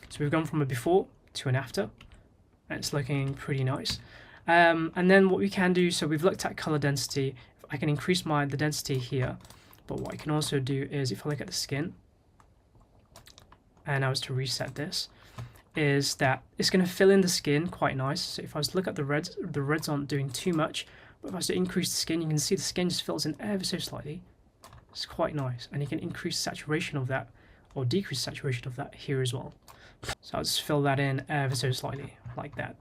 So we've gone from a before to an after, and it's looking pretty nice. And then what we can do, so we've looked at color density. I can increase the density here, but what I can also do is if I look at the skin, and I was to reset this, is that it's going to fill in the skin quite nice. So if I was to look at the reds aren't doing too much, but if I was to increase the skin, you can see the skin just fills in ever so slightly. It's quite nice, and you can increase saturation of that, or decrease saturation of that here as well. So I'll just fill that in ever so slightly, like that.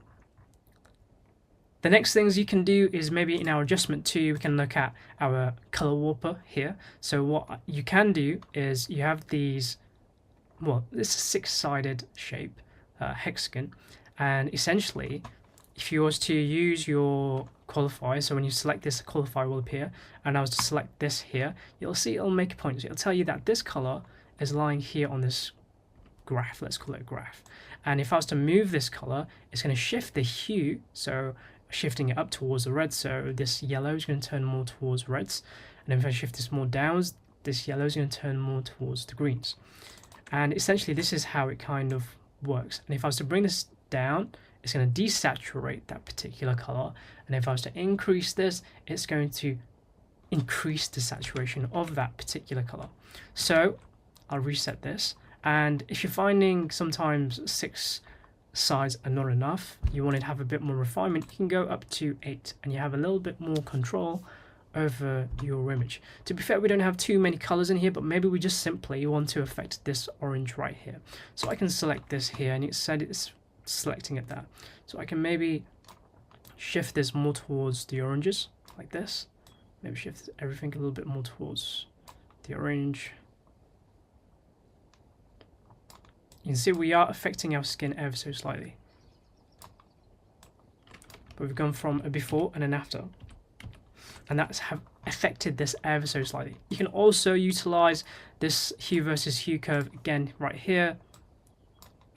The next things you can do is maybe in our adjustment 2, we can look at our color warper here. So what you can do is you have these, well, this is a 6-sided shape, hexagon, and essentially if you was to use your qualifier, so when you select this, a qualifier will appear, and I was to select this here, you'll see it'll make a point. So it'll tell you that this color is lying here on this graph, let's call it a graph. And if I was to move this color, it's going to shift the hue, so shifting it up towards the red, so this yellow is going to turn more towards reds, and if I shift this more downwards, this yellow is going to turn more towards the greens. And essentially this is how it kind of works. And if I was to bring this down, it's going to desaturate that particular color, and if I was to increase this, it's going to increase the saturation of that particular color. So I'll reset this, and if you're finding sometimes 6 sides are not enough, you want to have a bit more refinement, you can go up to 8 and you have a little bit more control over your image. To be fair, we don't have too many colors in here, but maybe we just simply want to affect this orange right here. So I can select this here, and it said it's selecting it there. So I can maybe shift this more towards the oranges, like this. Maybe shift everything a little bit more towards the orange. You can see we are affecting our skin ever so slightly. But we've gone from a before and an after, and that's have affected this ever so slightly. You can also utilize this hue versus hue curve again right here,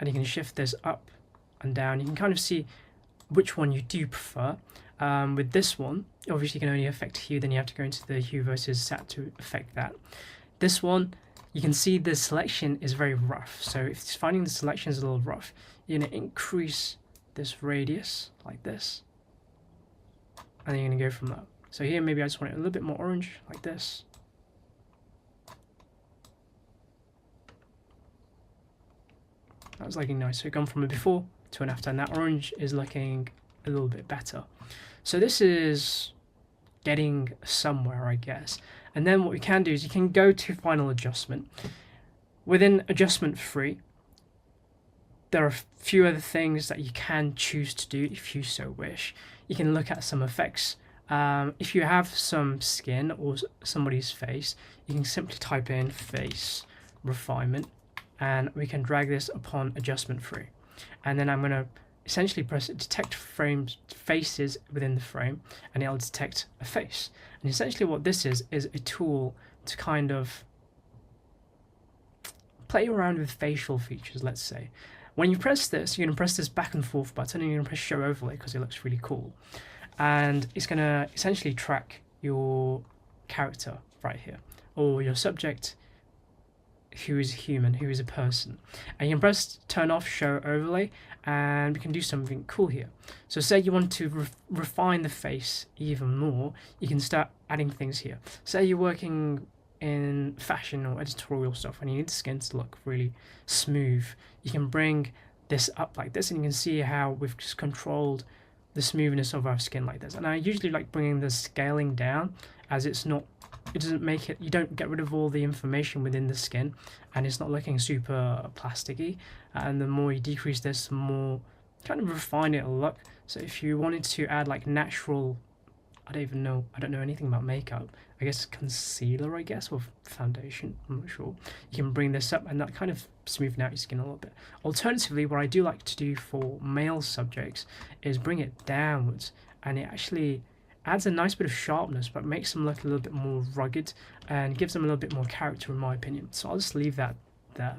and you can shift this up and down. You can kind of see which one you do prefer. With this one, obviously you can only affect hue, then you have to go into the hue versus sat to affect that. This one, you can see the selection is very rough. So if it's finding the selection is a little rough, you're going to increase this radius like this, and then you're going to go from there. So here maybe I just want it a little bit more orange, like this. That was looking nice. So we've gone from a before to an after, and that orange is looking a little bit better. So this is getting somewhere, I guess. And then what we can do is you can go to final adjustment. Within adjustment 3, there are a few other things that you can choose to do if you so wish. You can look at some effects. If you have some skin or somebody's face, you can simply type in face refinement, and we can drag this upon adjustment 3. And then I'm going to essentially press detect faces within the frame, and it'll detect a face. And essentially what this is a tool to kind of play around with facial features, let's say. When you press this, you're going to press this back and forth button, and you're going to press show overlay because it looks really cool. And it's going to essentially track your character right here, or your subject who is human, who is a person. And you can press turn off show overlay, and we can do something cool here. So say you want to refine the face even more, you can start adding things here. Say you're working in fashion or editorial stuff and you need the skin to look really smooth, you can bring this up like this, and you can see how we've just controlled the smoothness of our skin like this. And I usually like bringing the scaling down, as it doesn't make it, you don't get rid of all the information within the skin, and it's not looking super plasticky. And the more you decrease this, the more kind of refine it'll look. So if you wanted to add like natural, I don't know anything about makeup, I guess concealer, I guess, or foundation, I'm not sure, you can bring this up and that kind of smoothen out your skin a little bit. Alternatively, what I do like to do for male subjects is bring it downwards, and it actually adds a nice bit of sharpness, but makes them look a little bit more rugged and gives them a little bit more character, in my opinion. So I'll just leave that there.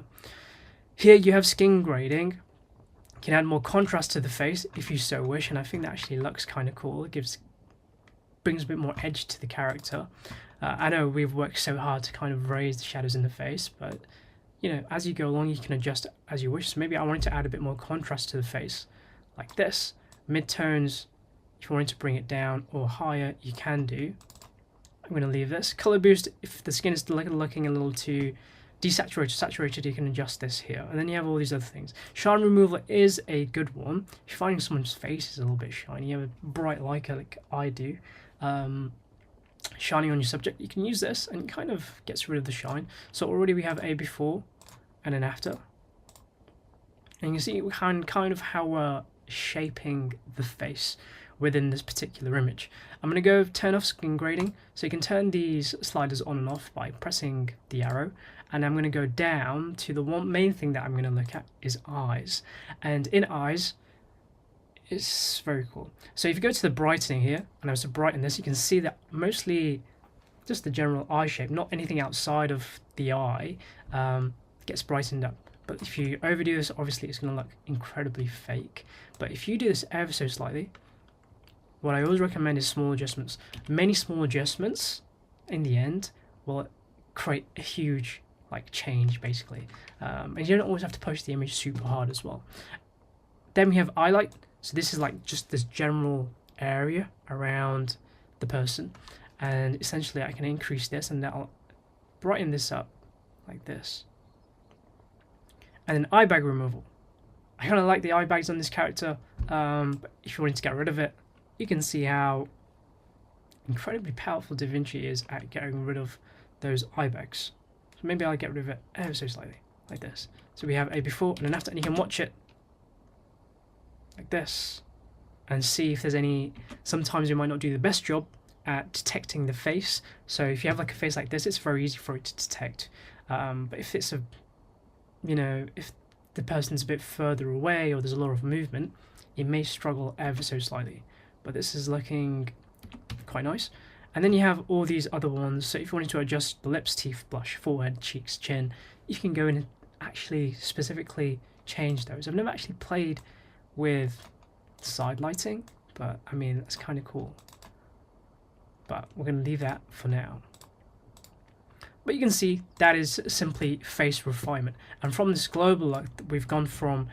Here you have skin grading. You can add more contrast to the face if you so wish, and I think that actually looks kind of cool. It brings a bit more edge to the character. I know we've worked so hard to kind of raise the shadows in the face, but you know, as you go along, you can adjust as you wish. So maybe I wanted to add a bit more contrast to the face, like this. Midtones, if you wanted to bring it down or higher, you can do. I'm going to leave this. Color boost, if the skin is looking a little too saturated, you can adjust this here. And then you have all these other things. Shine removal is a good one. If you're finding someone's face is a little bit shiny, you have a bright light like I do, shining on your subject, you can use this and it kind of gets rid of the shine. So already we have a before and an after. And you can see kind of how we're shaping the face within this particular image. I'm going to go turn off skin grading, so you can turn these sliders on and off by pressing the arrow, and I'm going to go down to the one main thing that I'm going to look at is eyes. And in eyes, it's very cool. So if you go to the brightening here, and I was to brighten this, you can see that mostly just the general eye shape, not anything outside of the eye, gets brightened up. But if you overdo this, obviously it's going to look incredibly fake. But if you do this ever so slightly, what I always recommend is small adjustments. Many small adjustments in the end will create a huge change basically. And you don't always have to push the image super hard as well. Then we have highlight. So this is like just this general area around the person. And essentially I can increase this and that'll brighten this up like this. And then eye bag removal. I kind of like the eye bags on this character. But if you wanted to get rid of it, you can see how incredibly powerful Davinci is at getting rid of those eye bags. So maybe I'll get rid of it ever so slightly, like this. So we have a before and an after, and you can watch it like this and see if there's any. Sometimes you might not do the best job at detecting the face. So if you have like a face like this, it's very easy for it to detect. But if it's if the person's a bit further away or there's a lot of movement, it may struggle ever so slightly. But this is looking quite nice. And then you have all these other ones. So if you wanted to adjust the lips, teeth, blush, forehead, cheeks, chin, you can go in and actually specifically change those. I've never actually played with side lighting, but I mean, that's kind of cool. But we're going to leave that for now. But you can see that is simply face refinement. And from this global look, we've gone from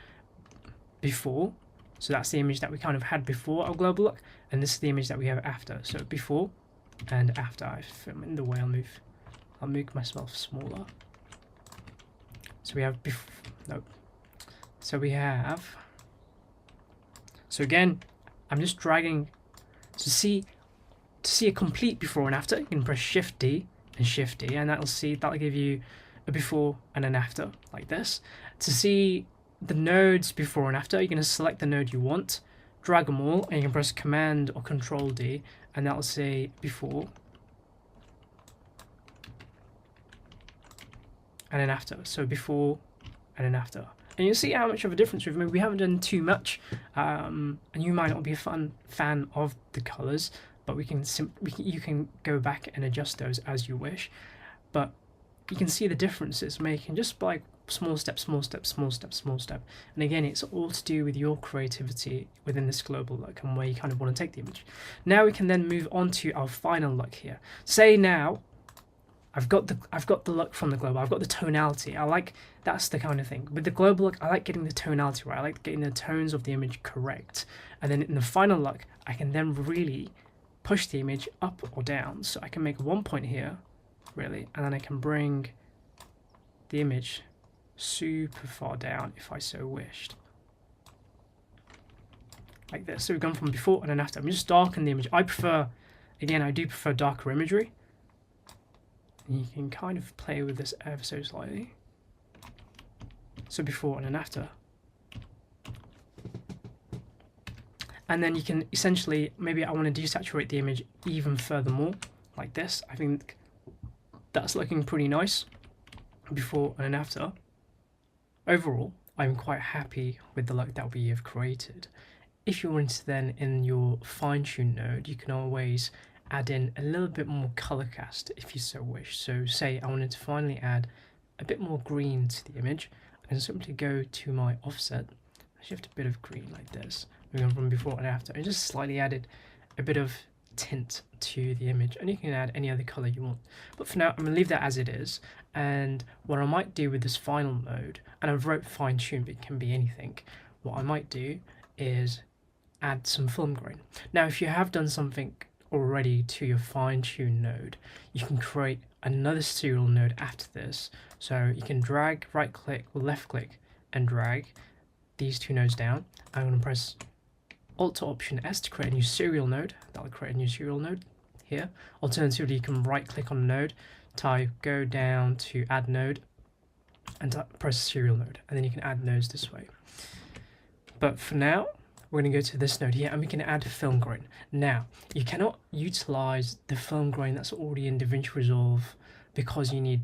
before. So that's the image that we kind of had before our global look, and this is the image that we have after. So before and after. If I'm in the way, I'll make myself smaller. So we have So again, I'm just dragging to see a complete before and after. You can press Shift D and Shift D, and that'll give you a before and an after like this. To see the nodes before and after, you're going to select the node you want, drag them all, and you can press Command or Control D, and that'll say before and an after. So before and an after, and you'll see how much of a difference we've made. We haven't done too much, and you might not be a fan of the colors, but you can go back and adjust those as you wish. But you can see the differences making just by small step, small step, small step, small step. And again, it's all to do with your creativity within this global look and where you kind of want to take the image. Now we can then move on to our final look here. Say now I've got the look from the global. I've got the tonality. That's the kind of thing. With the global look, I like getting the tonality right. I like getting the tones of the image correct. And then in the final look, I can then really push the image up or down. So I can make one point here, really, and then I can bring the image super far down if I so wished. Like this. So we've gone from before and then after. I'm just darken the image. I do prefer darker imagery. And you can kind of play with this ever so slightly. So before and then after. And then you can essentially, maybe I want to desaturate the image even furthermore, like this. I think that's looking pretty nice before and then after. Overall, I'm quite happy with the look that we have created. If you want to then, in your fine-tune node, you can always add in a little bit more color cast if you so wish. So say I wanted to finally add a bit more green to the image, I can simply go to my offset, shift a bit of green like this, moving from before and after, and just slightly added a bit of tint to the image, and you can add any other color you want. But for now, I'm going to leave that as it is, and what I might do with this final node, and I've wrote fine-tune, but it can be anything, what I might do is add some film grain. Now, if you have done something already to your fine-tune node, you can create another serial node after this. So you can drag, right-click, left-click, and drag these two nodes down. I'm going to press Alt-Option-S to create a new serial node. That'll create a new serial node here. Alternatively, you can right-click on a node, type, go down to Add Node, and press Serial Node, and then you can add nodes this way. But for now, we're going to go to this node here and we can add film grain. Now, you cannot utilize the film grain that's already in Davinci Resolve because you need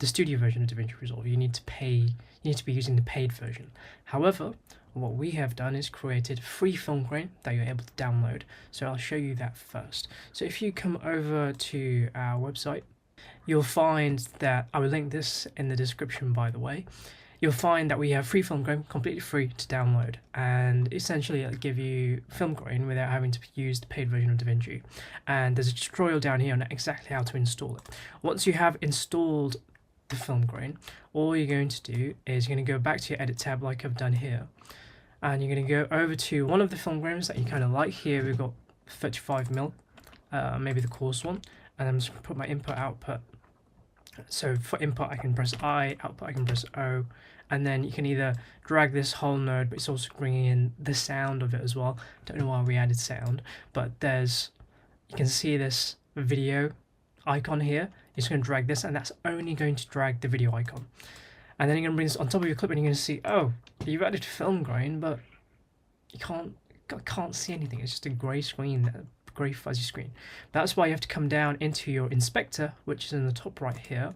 the studio version of Davinci Resolve. You need to be using the paid version. However, what we have done is created free film grain that you're able to download. So I'll show you that first. So if you come over to our website, you'll find that I will link this in the description, by the way. You'll find that we have free film grain, completely free to download, and essentially it'll give you film grain without having to use the paid version of Davinci. And there's a tutorial down here on exactly how to install it. Once you have installed the film grain, all you're going to do is you're going to go back to your edit tab like I've done here, and you're going to go over to one of the film grains that you kind of like. Here we've got 35mm, maybe the coarse one, and I'm just going to put my input output. So for input I can press I, output I can press O, and then you can either drag this whole node, but it's also bringing in the sound of it as well. Don't know why we added sound, but you can see this video icon here. It's going to drag this, and that's only going to drag the video icon. And then you're going to bring this on top of your clip, and you're going to see, oh, you've added film grain, but you can't see anything. It's just a grey screen, grey fuzzy screen. That's why you have to come down into your inspector, which is in the top right here.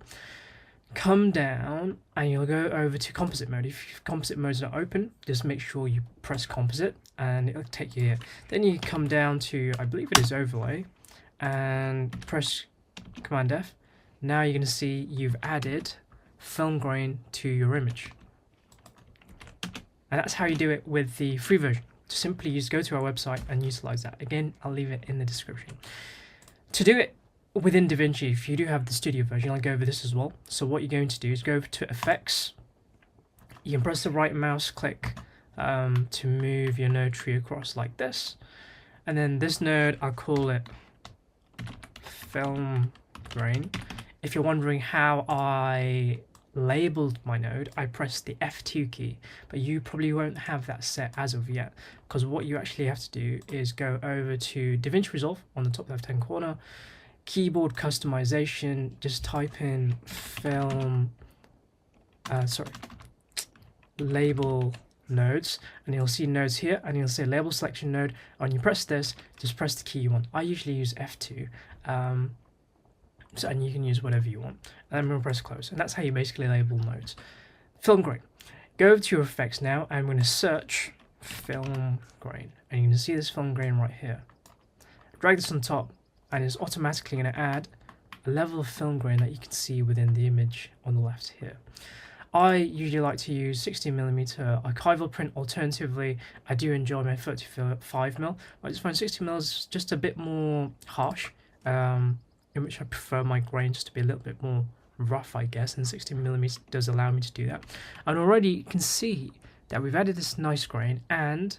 Come down and you'll go over to composite mode. If composite mode is not open, just make sure you press composite and it'll take you here. Then you come down to, I believe it is overlay, and press Command F. Now you're going to see you've added film grain to your image. And that's how you do it with the free version. To simply just go to our website and utilize that. Again, I'll leave it in the description. To do it within Davinci, if you do have the studio version, I'll go over this as well. So what you're going to do is go over to Effects. You can press the right mouse click to move your node tree across like this. And then this node, I'll call it Film Grain. If you're wondering how I labeled my node, I pressed the F2 key, but you probably won't have that set as of yet, because what you actually have to do is go over to Davinci Resolve on the top left hand corner, keyboard customization, just type in label nodes, and you'll see nodes here, and you'll say label selection node. When you press this, just press the key you want. I usually use F2, and you can use whatever you want. And I'm going to press close, and that's how you basically label nodes. Film grain. Go over to your effects now, and I'm going to search film grain, and you can see this film grain right here. Drag this on top, and it's automatically going to add a level of film grain that you can see within the image on the left here. I usually like to use 16mm archival print. Alternatively, I do enjoy my 35mm. I just find 60mm is just a bit more harsh. image. I prefer my grain just to be a little bit more rough, I guess, and 16mm does allow me to do that. And already you can see that we've added this nice grain, and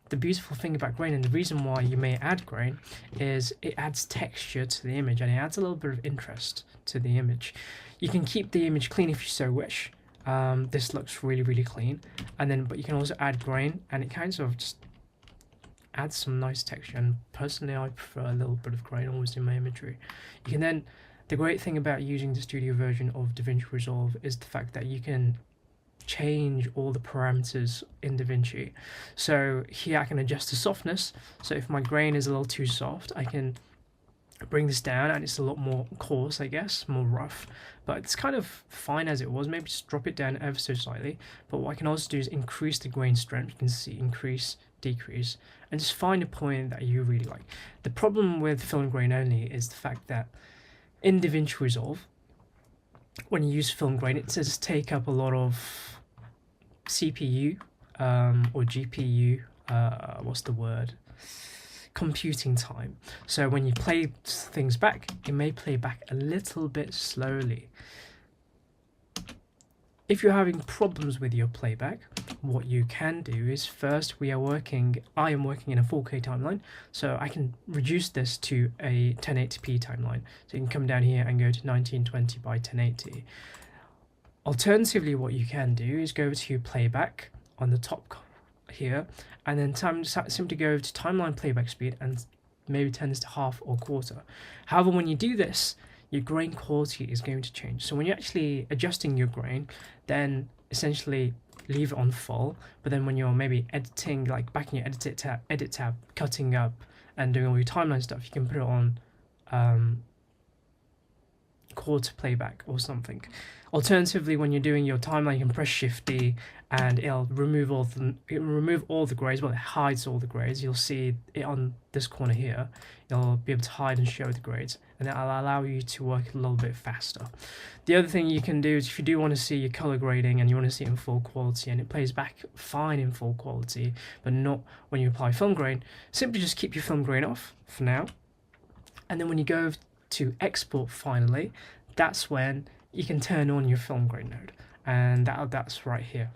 the beautiful thing about grain, and the reason why you may add grain, is it adds texture to the image and it adds a little bit of interest to the image. You can keep the image clean if you so wish. This looks really, really clean, and then but you can also add grain, and it kind of just adds some nice texture. And personally, I prefer a little bit of grain always in my imagery. You can then, the great thing about using the studio version of Davinci Resolve is the fact that you can change all the parameters in Davinci. So here I can adjust the softness. So if my grain is a little too soft, I can bring this down and it's a lot more coarse, I guess, more rough, but it's kind of fine as it was. Maybe just drop it down ever so slightly. But what I can also do is increase the grain strength. You can see increase, decrease, and just find a point that you really like. The problem with film grain only is the fact that in Davinci Resolve, when you use film grain, it does take up a lot of CPU or GPU, what's the word? Computing time. So when you play things back, it may play back a little bit slowly. If you're having problems with your playback, what you can do is first I am working in a 4K timeline, so I can reduce this to a 1080p timeline. So you can come down here and go to 1920 by 1080. Alternatively, what you can do is go to playback on the top here, and then simply go to timeline playback speed and maybe turn this to half or quarter. However, when you do this, your grain quality is going to change. So when you're actually adjusting your grain, then essentially leave it on full, but then when you're maybe editing, like back in your edit tab, cutting up and doing all your timeline stuff, you can put it on quarter playback or something. Alternatively, when you're doing your timeline, you can press Shift D and it'll remove all the grays. Well, it hides all the grays. You'll see it on this corner here. You'll be able to hide and show the grades, and that'll allow you to work a little bit faster. The other thing you can do is if you do want to see your color grading and you want to see it in full quality and it plays back fine in full quality, but not when you apply film grain, simply just keep your film grain off for now. And then when you go to export finally, that's when you can turn on your film grain node, and that's right here.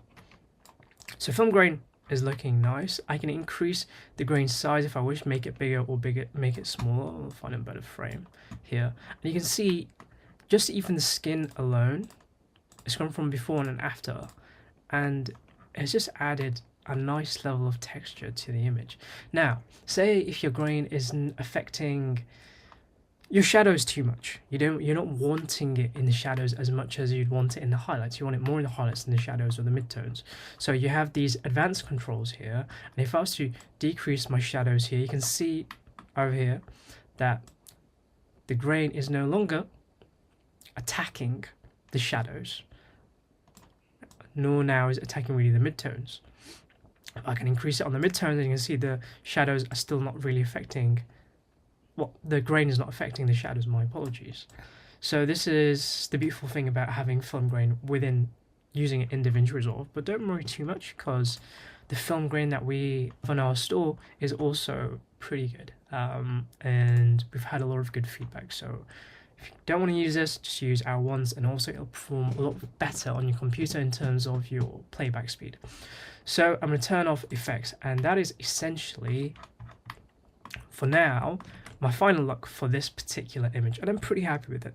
So film grain is looking nice. I can increase the grain size if I wish, make it bigger or make it smaller. I'll find a better frame here. And you can see just even the skin alone, it's gone from before and after, and it's just added a nice level of texture to the image. Now, say if your grain isn't affecting your shadows too much. You're not wanting it in the shadows as much as you'd want it in the highlights. You want it more in the highlights than the shadows or the midtones. So you have these advanced controls here, and if I was to decrease my shadows here, you can see over here that the grain is no longer attacking the shadows, nor now is attacking really the midtones. I can increase it on the midtones, and you can see the shadows are still not really affecting. Well, the grain is not affecting the shadows, my apologies. So this is the beautiful thing about having film grain within using it in Davinci Resolve, but don't worry too much because the film grain that we have on our store is also pretty good, and we've had a lot of good feedback. So if you don't want to use this, just use our ones, and also it'll perform a lot better on your computer in terms of your playback speed. So I'm going to turn off effects, and that is essentially, for now, my final look for this particular image, and I'm pretty happy with it.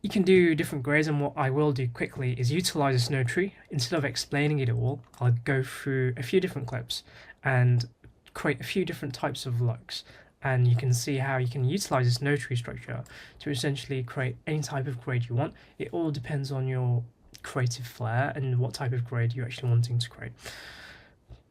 You can do different grades, and what I will do quickly is utilize a snow tree. Instead of explaining it all, I'll go through a few different clips and create a few different types of looks, and you can see how you can utilize this snow tree structure to essentially create any type of grade you want. It all depends on your creative flair and what type of grade you're actually wanting to create.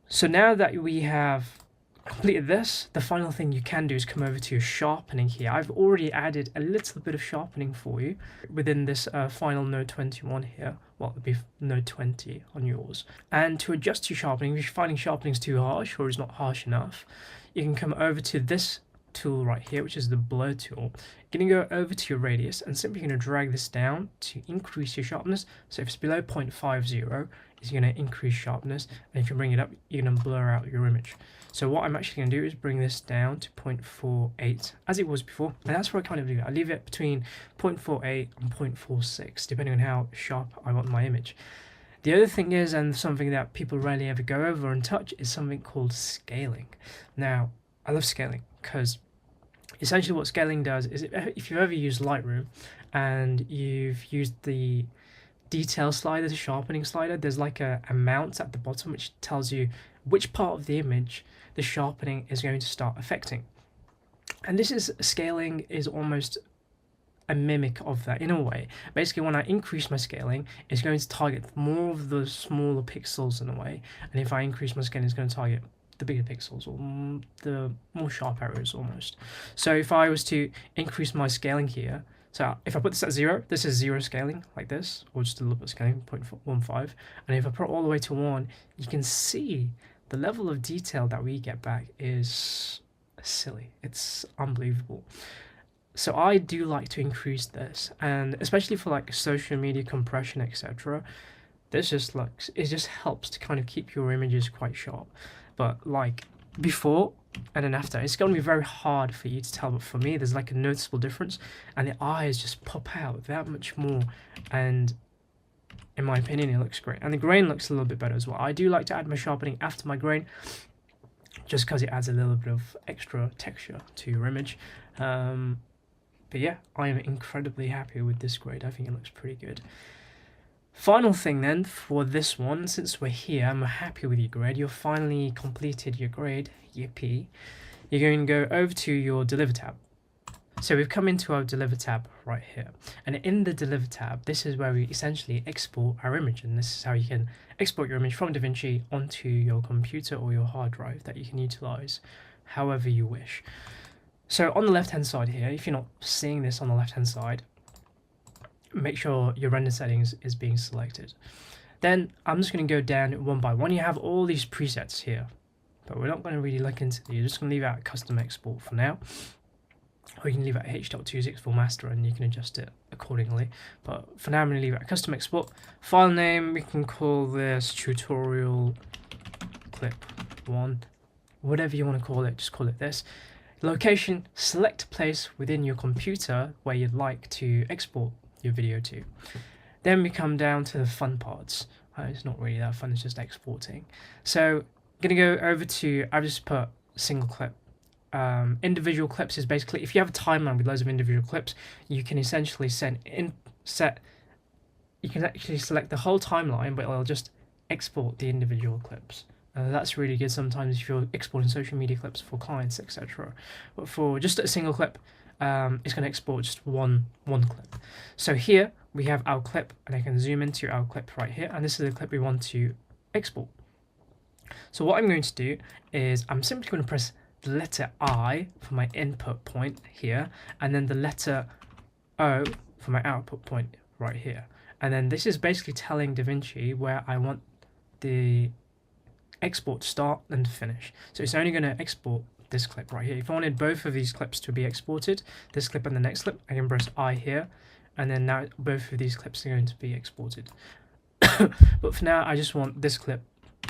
So now that we have completed this, the final thing you can do is come over to your sharpening here. I've already added a little bit of sharpening for you within this final node 21 here. Well, it'll be node 20 on yours. And to adjust your sharpening, if you're finding sharpening is too harsh or is not harsh enough, you can come over to this tool right here, which is the blur tool. You're going to go over to your radius and simply going to drag this down to increase your sharpness. So if it's below 0.50, it's going to increase sharpness, and if you bring it up, you're going to blur out your image. So what I'm actually going to do is bring this down to 0.48 as it was before, and that's what I kind of do. I leave it between 0.48 and 0.46 depending on how sharp I want my image. The other thing is, and something that people rarely ever go over and touch, is something called scaling. Now, I love scaling because essentially what scaling does is, if you've ever used Lightroom and you've used the detail slider, the sharpening slider, there's like a amount at the bottom which tells you which part of the image the sharpening is going to start affecting. And this is, scaling is almost a mimic of that in a way. Basically, when I increase my scaling, it's going to target more of the smaller pixels in a way, and if I increase my scaling, it's going to target the bigger pixels or the more sharp areas almost. So if I was to increase my scaling here, so if I put this at 0, this is 0 scaling like this, or just a little bit of scaling, 0.15, and if I put it all the way to 1, you can see the level of detail that we get back is silly. It's unbelievable. So I do like to increase this, and especially for like social media compression, etc. This just looks, it just helps to kind of keep your images quite sharp. But like before and then after, it's going to be very hard for you to tell, but for me there's like a noticeable difference, and the eyes just pop out that much more, and in my opinion it looks great, and the grain looks a little bit better as well. I do like to add my sharpening after my grain just because it adds a little bit of extra texture to your image. But yeah, I am incredibly happy with this grade. I think it looks pretty good. Final thing then for this one, since we're here, I'm happy with your grade. You've finally completed your grade, yippee. You're going to go over to your Deliver tab. So we've come into our Deliver tab right here. And in the Deliver tab, this is where we essentially export our image. And this is how you can export your image from Davinci onto your computer or your hard drive that you can utilize however you wish. So on the left hand side here, if you're not seeing this on the left hand side, make sure your render settings is being selected. Then I'm just going to go down one by one. You have all these presets here, but we're not going to really look into these. You're just going to leave out custom export for now, or you can leave out H.264 master and you can adjust it accordingly. But for now I'm going to leave out custom export. File name, we can call this tutorial clip 1, whatever you want to call it, just call it this. Location, select a place within your computer where you'd like to export your video to. Then we come down to the fun parts. It's not really that fun, it's just exporting. So I'm going to go over to, I've just put single clip. Individual clips is basically, if you have a timeline with loads of individual clips, you can essentially you can actually select the whole timeline, but it'll just export the individual clips. That's really good sometimes if you're exporting social media clips for clients, etc. But for just a single clip, it's going to export just one clip. So here we have our clip, and I can zoom into our clip right here, and this is the clip we want to export. So what I'm going to do is I'm simply going to press the letter I for my input point here, and then the letter O for my output point right here. And then this is basically telling Davinci where I want the export start and finish. So it's only going to export this clip right here. If I wanted both of these clips to be exported, this clip and the next clip, I can press I here, and then now both of these clips are going to be exported. But for now I just want this clip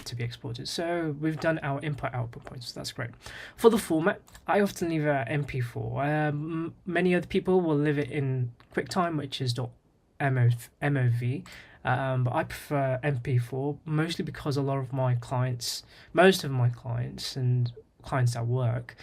to be exported. So we've done our input output points, so that's great. For the format, I often leave a MP4. Many other people will leave it in QuickTime, which is .mov. But I prefer MP4 mostly because a lot of my clients, most of my clients and clients at work,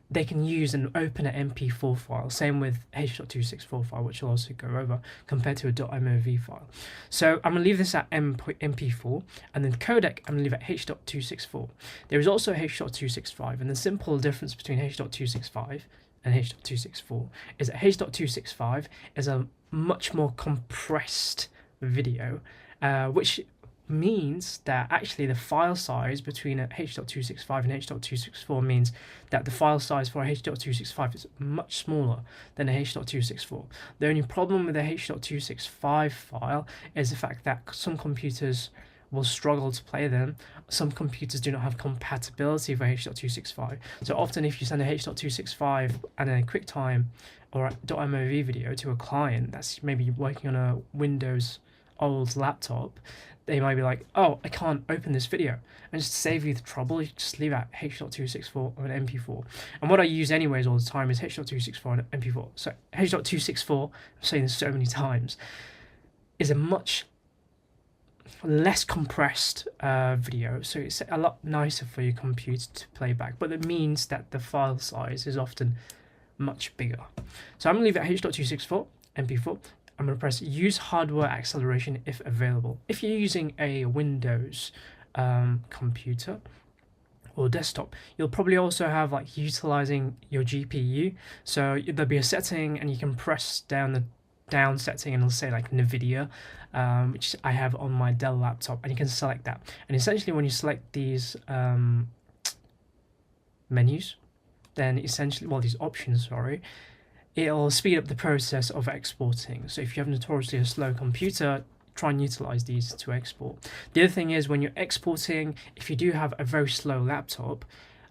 they can use and open an MP4 file. Same with H.264 file, which I'll also go over, compared to a .mov file. So I'm going to leave this at MP4, and then codec I'm going to leave at H.264. There is also H.265, and the simple difference between H.265 and H.264 is that H.265 is a much more compressed video, which means that actually the file size between a H.265 and H.264 means that the file size for a H.265 is much smaller than a H.264. The only problem with the H.265 file is the fact that some computers will struggle to play them. Some computers do not have compatibility for H.265. So often if you send a H.265 and a QuickTime or a .mov video to a client that's maybe working on a Windows old laptop, they might be like, oh, I can't open this video. And just to save you the trouble, you just leave out H.264 or an MP4. And what I use anyways all the time is H.264 and MP4. So H.264, I'm saying this so many times, is a much less compressed video, so it's a lot nicer for your computer to play back, but it means that the file size is often much bigger. So I'm going to leave it at H.264, MP4. I'm going to press use hardware acceleration if available. If you're using a Windows computer or desktop, you'll probably also have like utilizing your GPU. So there'll be a setting and you can press down the down setting and it'll say like NVIDIA, which I have on my Dell laptop, and you can select that. And essentially when you select these menus, then essentially, well, these options, sorry, it'll speed up the process of exporting. So if you have notoriously a slow computer, try and utilize these to export. The other thing is when you're exporting, if you do have a very slow laptop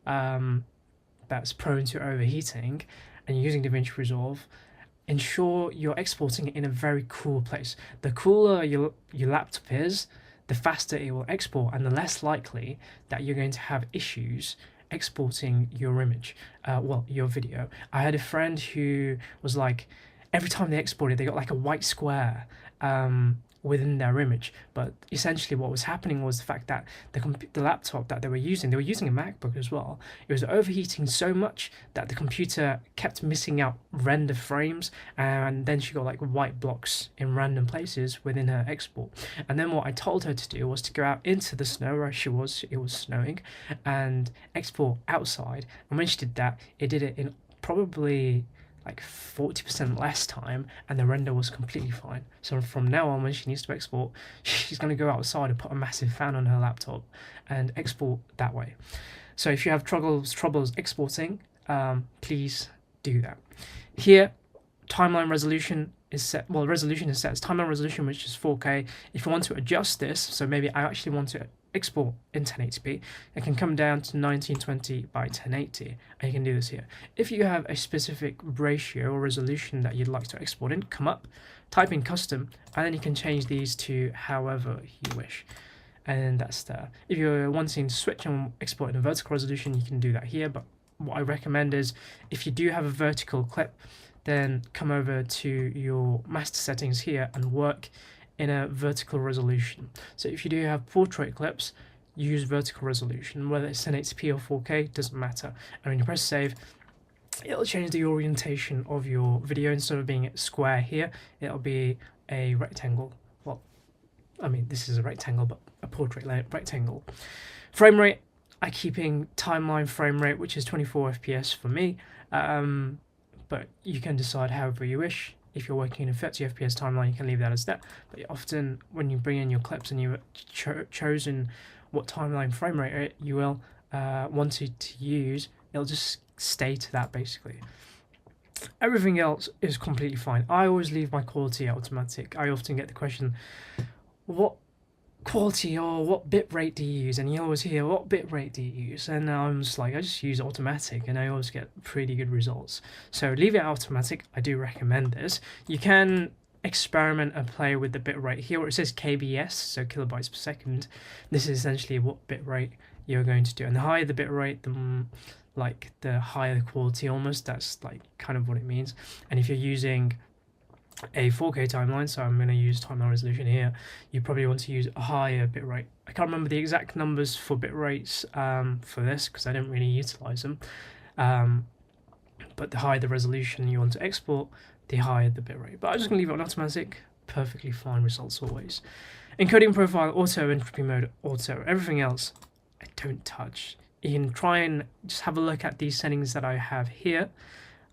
that's prone to overheating and you're using Davinci Resolve, ensure you're exporting it in a very cool place. The cooler your laptop is, the faster it will export and the less likely that you're going to have issues exporting your image, your video. I had a friend who was like, every time they exported, they got like a white square within their image. But essentially what was happening was the fact that the laptop that they were using a MacBook as well, it was overheating so much that the computer kept missing out render frames, and then she got like white blocks in random places within her export. And then what I told her to do was to go out into the snow where she was, it was snowing, and export outside. And when she did that, it did it in probably like 40% less time, and the render was completely fine. So from now on, when she needs to export, she's going to go outside and put a massive fan on her laptop and export that way. So if you have troubles exporting, please do that. Here, timeline resolution is set. Well, resolution is set as timeline resolution, which is 4K. If you want to adjust this, so maybe I actually want to export in 1080p, it can come down to 1920 by 1080, and you can do this here. If you have a specific ratio or resolution that you'd like to export in, come up, type in custom, and then you can change these to however you wish. And that's there. If you're wanting to switch and export in a vertical resolution, you can do that here, but what I recommend is if you do have a vertical clip, then come over to your master settings here and work in a vertical resolution. So if you do have portrait clips, use vertical resolution, whether it's 1080p or 4K, doesn't matter. And when you press save, it'll change the orientation of your video. Instead of being a square here, it'll be a rectangle. Well, I mean, this is a rectangle, but a portrait rectangle. Frame rate, I'm keeping timeline frame rate, which is 24 FPS for me, but you can decide however you wish. If you're working in a 30 FPS timeline, you can leave that as that. But often when you bring in your clips and you've chosen what timeline frame rate you will want to use, it'll just stay to that basically. Everything else is completely fine. I always leave my quality automatic. I often get the question, what quality or what bit rate do you use? And you always hear, what bit rate do you use? And I'm just like, I just use automatic and I always get pretty good results. So leave it automatic. I do recommend this. You can experiment and play with the bit rate here where it says KBS, so kilobytes per second. This is essentially what bit rate you're going to do. And the higher the bit rate, the higher the quality almost. That's like kind of what it means. And if you're using a 4K timeline, so I'm going to use timeline resolution here, you probably want to use a higher bitrate. I can't remember the exact numbers for bit rates for this because I didn't really utilize them, but the higher the resolution you want to export, the higher the bitrate. But I'm just going to leave it on automatic. Perfectly fine results always. Encoding profile auto, entropy mode auto. Everything else I don't touch. You can try and just have a look at these settings that I have here.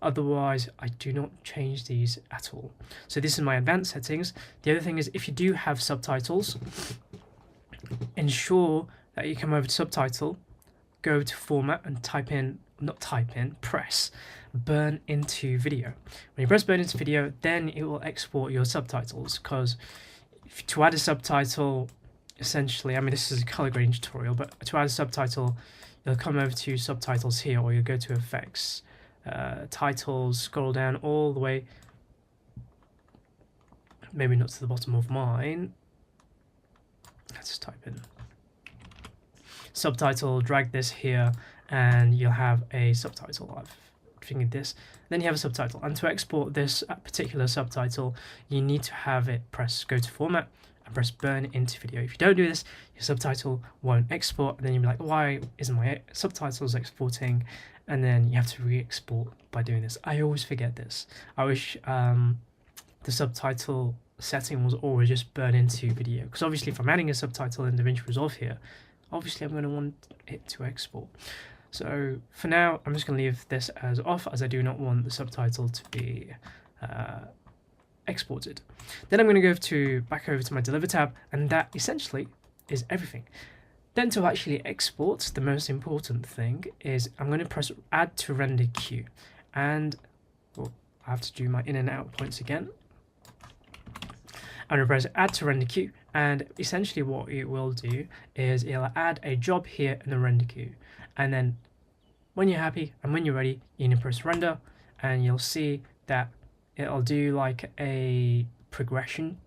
Otherwise, I do not change these at all. So this is my advanced settings. The other thing is if you do have subtitles, ensure that you come over to subtitle, go to format and press burn into video. When you press burn into video, then it will export your subtitles, because to add a subtitle, essentially, I mean, this is a color grading tutorial, but to add a subtitle, you'll come over to subtitles here, or you'll go to effects, titles, scroll down all the way, maybe not to the bottom of mine. Let's type in subtitle, drag this here, and you'll have a subtitle. I've fingered this. Then you have a subtitle, and to export this particular subtitle, you need to have it go to format and press burn into video. If you don't do this, your subtitle won't export, and then you'll be like, why isn't my subtitles exporting? And then you have to re-export by doing this. I always forget this. I wish the subtitle setting was always just burn into video, because obviously if I'm adding a subtitle in Davinci Resolve here, obviously I'm going to want it to export. So for now, I'm just going to leave this as off, as I do not want the subtitle to be exported. Then I'm going to go back over to my Deliver tab, and that essentially is everything. Then to actually export, the most important thing is I'm going to press Add to Render Queue, and I have to do my in and out points again. I'm going to press Add to Render Queue, and essentially what it will do is it'll add a job here in the render queue, and then when you're happy and when you're ready, you can press Render, and you'll see that it'll do like a progression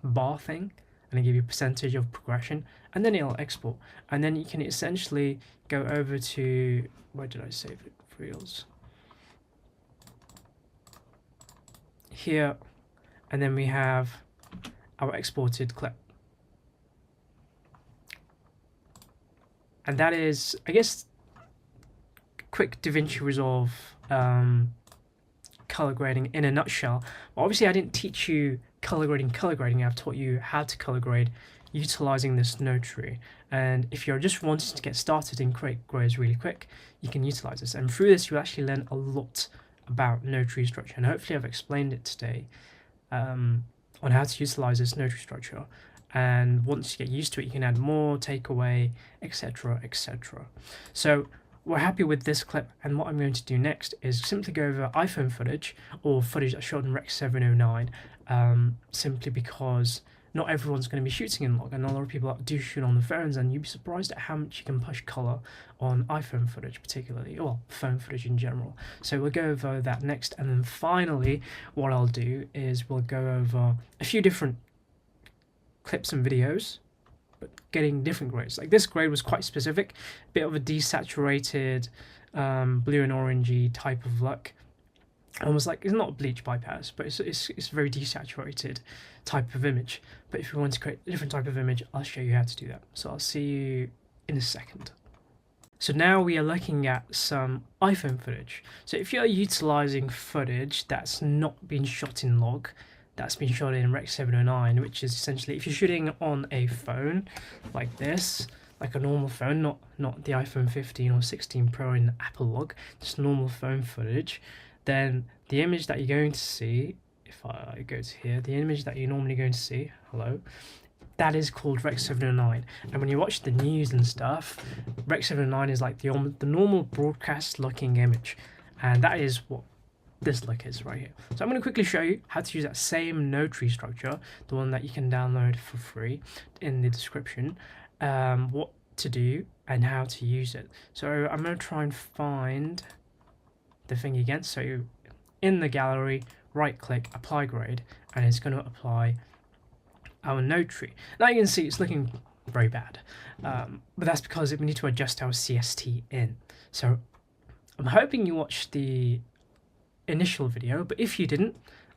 bar thing, and it'll give you a percentage of progression, and then it'll export, and then you can essentially go over to, where did I save it? Reels here, and then we have our exported clip. And that is, I guess, quick Davinci Resolve color grading in a nutshell. But obviously I didn't teach you color grading. I've taught you how to color grade utilizing this node tree. And if you're just wanting to get started and create grades really quick, you can utilize this. And through this, you actually learn a lot about node tree structure. And hopefully I've explained it today on how to utilize this node tree structure. And once you get used to it, you can add more, take away, etc, etc. So we're happy with this clip, and what I'm going to do next is simply go over iPhone footage, or footage that's shot in Rec 709, simply because not everyone's going to be shooting in log, and a lot of people do shoot on the phones, and you'd be surprised at how much you can push color on iPhone footage particularly, or phone footage in general. So we'll go over that next, and then finally what I'll do is we'll go over a few different clips and videos, but getting different grades. Like this grade was quite specific, a bit of a desaturated blue and orangey type of look. Almost like, it's not a bleach bypass, but it's very desaturated type of image. But if you want to create a different type of image, I'll show you how to do that. So I'll see you in a second. So now we are looking at some iPhone footage. So if you're utilizing footage that's not been shot in log, that's been shot in Rec 709, which is essentially, if you're shooting on a phone like this, like a normal phone, not the iPhone 15 or 16 Pro in Apple log, just normal phone footage, then the image that you're going to see, if I go to here, the image that you're normally going to see, that is called Rec 709. And when you watch the news and stuff, Rec 709 is like the normal broadcast looking image, and that is what this look is right here. So I'm going to quickly show you how to use that same node tree structure, the one that you can download for free in the description, what to do and how to use it. So I'm going to try and find the thing again. So in the gallery, right click, apply grade, and it's going to apply our node tree. Now you can see it's looking very bad, but that's because we need to adjust our CST in. So I'm hoping you watched the initial video, but if you didn't,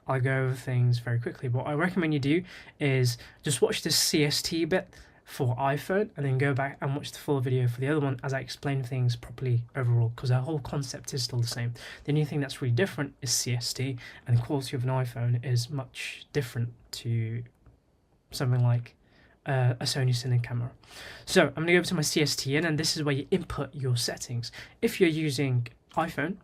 I'll go over things very quickly. What I recommend you do is just watch this CST bit for iPhone, and then go back and watch the full video for the other one as I explain things properly overall, because our whole concept is still the same. The only thing that's really different is CST, and the quality of an iPhone is much different to something like a Sony Cine camera. So I'm going to go over to my CST in, and this is where you input your settings. If you're using iPhone,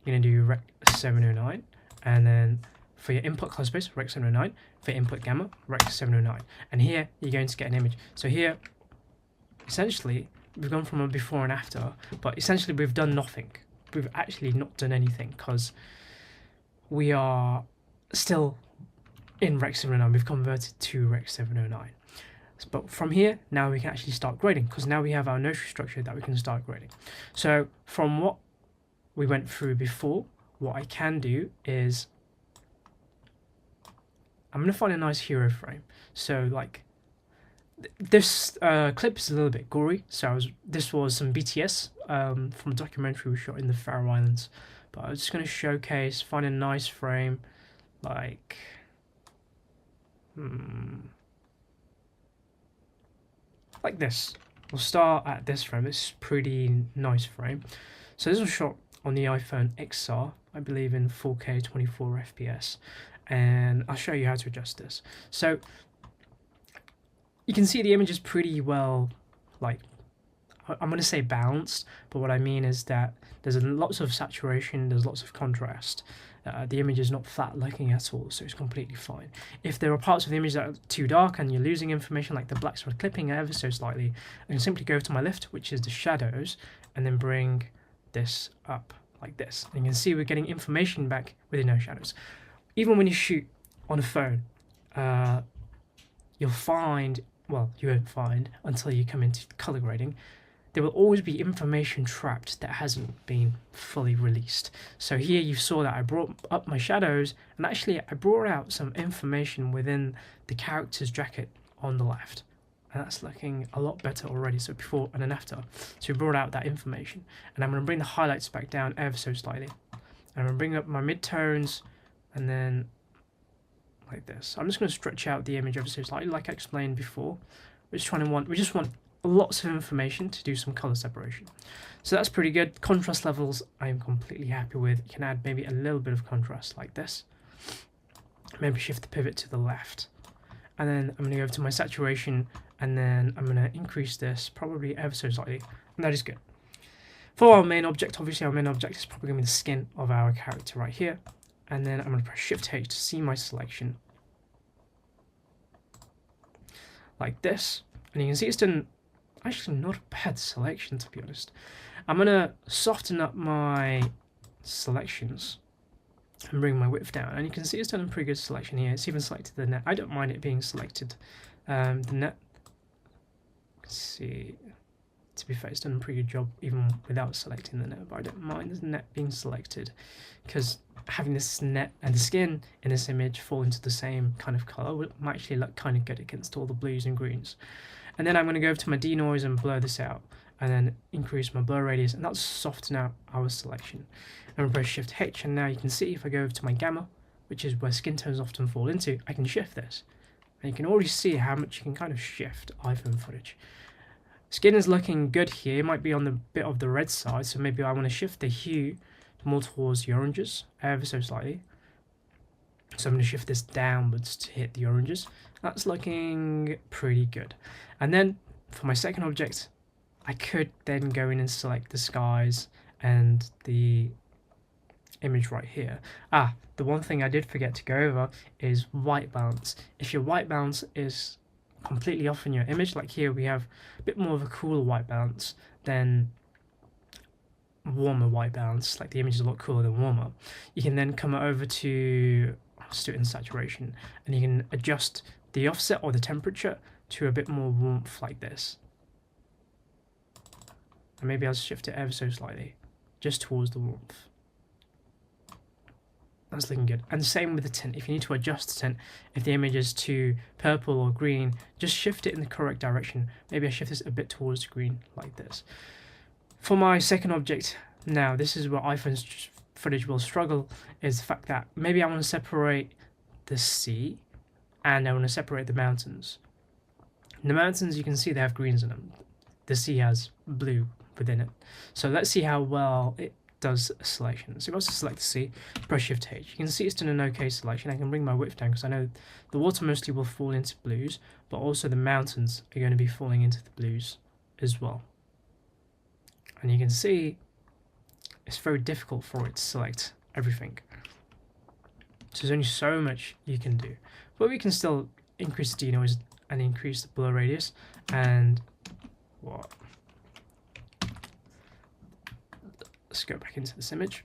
you're going to do Rec 709, and then for your input color space, Rec 709, for input gamma, Rec 709, and here you're going to get an image. So here, essentially, we've gone from a before and after, but essentially we've done nothing. We've actually not done anything, because we are still in Rec 709. We've converted to Rec 709. But from here, now we can actually start grading, because now we have our notary structure that we can start grading. So from what we went through before, what I can do is I'm going to find a nice hero frame. So like this clip is a little bit gory. So this was some BTS from a documentary we shot in the Faroe Islands. But I was just going to showcase, find a nice frame, like like this. We'll start at this frame. This is pretty nice frame. So this was shot on the iPhone XR, I believe in 4K 24 FPS, and I'll show you how to adjust this. So you can see the image is pretty well, like, I'm going to say balanced, but what I mean is that there's lots of saturation, there's lots of contrast. The image is not flat looking at all, so it's completely fine. If there are parts of the image that are too dark and you're losing information, like the blacks are clipping ever so slightly, I can simply go to my left, which is the shadows, and then bring this up like this. And you can see we're getting information back within no shadows. Even when you shoot on a phone, you'll find, well, you won't find until you come into color grading, there will always be information trapped that hasn't been fully released. So here you saw that I brought up my shadows, and actually I brought out some information within the character's jacket on the left. And that's looking a lot better already, so before and then after. So we brought out that information. And I'm going to bring the highlights back down ever so slightly. And I'm going to bring up my midtones, and then like this. I'm just going to stretch out the image ever so slightly, like I explained before. We just want lots of information to do some color separation. So that's pretty good. Contrast levels I am completely happy with. You can add maybe a little bit of contrast like this. Maybe shift the pivot to the left. And then I'm going to go over to my saturation, and then I'm going to increase this probably ever so slightly. And that is good. For our main object, obviously our main object is probably going to be the skin of our character right here. And then I'm going to press Shift H to see my selection. Like this. And you can see it's done actually not a bad selection, to be honest. I'm going to soften up my selections and bring my width down. And you can see it's done a pretty good selection here. It's even selected the net. I don't mind it being selected. The net, see, to be fair, it's done a pretty good job even without selecting the net, but I don't mind the net being selected, because having this net and the skin in this image fall into the same kind of color might actually look kind of good against all the blues and greens. And then I'm going to go over to my denoise and blur this out, and then increase my blur radius, and that'll soften out our selection. I'm going to press Shift H, and now you can see if I go over to my gamma, which is where skin tones often fall into, I can shift this. And you can already see how much you can kind of shift iPhone footage. Skin is looking good here. It might be on the bit of the red side, so maybe I want to shift the hue more towards the oranges, ever so slightly. So I'm going to shift this downwards to hit the oranges. That's looking pretty good. And then for my second object, I could then go in and select the skies and the image right here. The one thing I did forget to go over is white balance. If your white balance is completely off in your image, like here we have a bit more of a cooler white balance than warmer white balance, like the image is a lot cooler than warmer, you can then come over to, let's do it in saturation, and you can adjust the offset or the temperature to a bit more warmth like this. And maybe I'll shift it ever so slightly, just towards the warmth. That's looking good. And the same with the tint. If you need to adjust the tint, if the image is too purple or green, just shift it in the correct direction. Maybe I shift this a bit towards green like this. For my second object, now this is where iPhone's footage will struggle, is the fact that maybe I want to separate the sea and I want to separate the mountains. The mountains, you can see they have greens in them. The sea has blue within it. So let's see how well it does a selection. So if I was to select the sea, press Shift H, you can see it's done an okay selection. I can bring my width down because I know the water mostly will fall into blues, but also the mountains are going to be falling into the blues as well. And you can see it's very difficult for it to select everything. So there's only so much you can do. But we can still increase the denoise and increase the blur radius. And what? Let's go back into this image.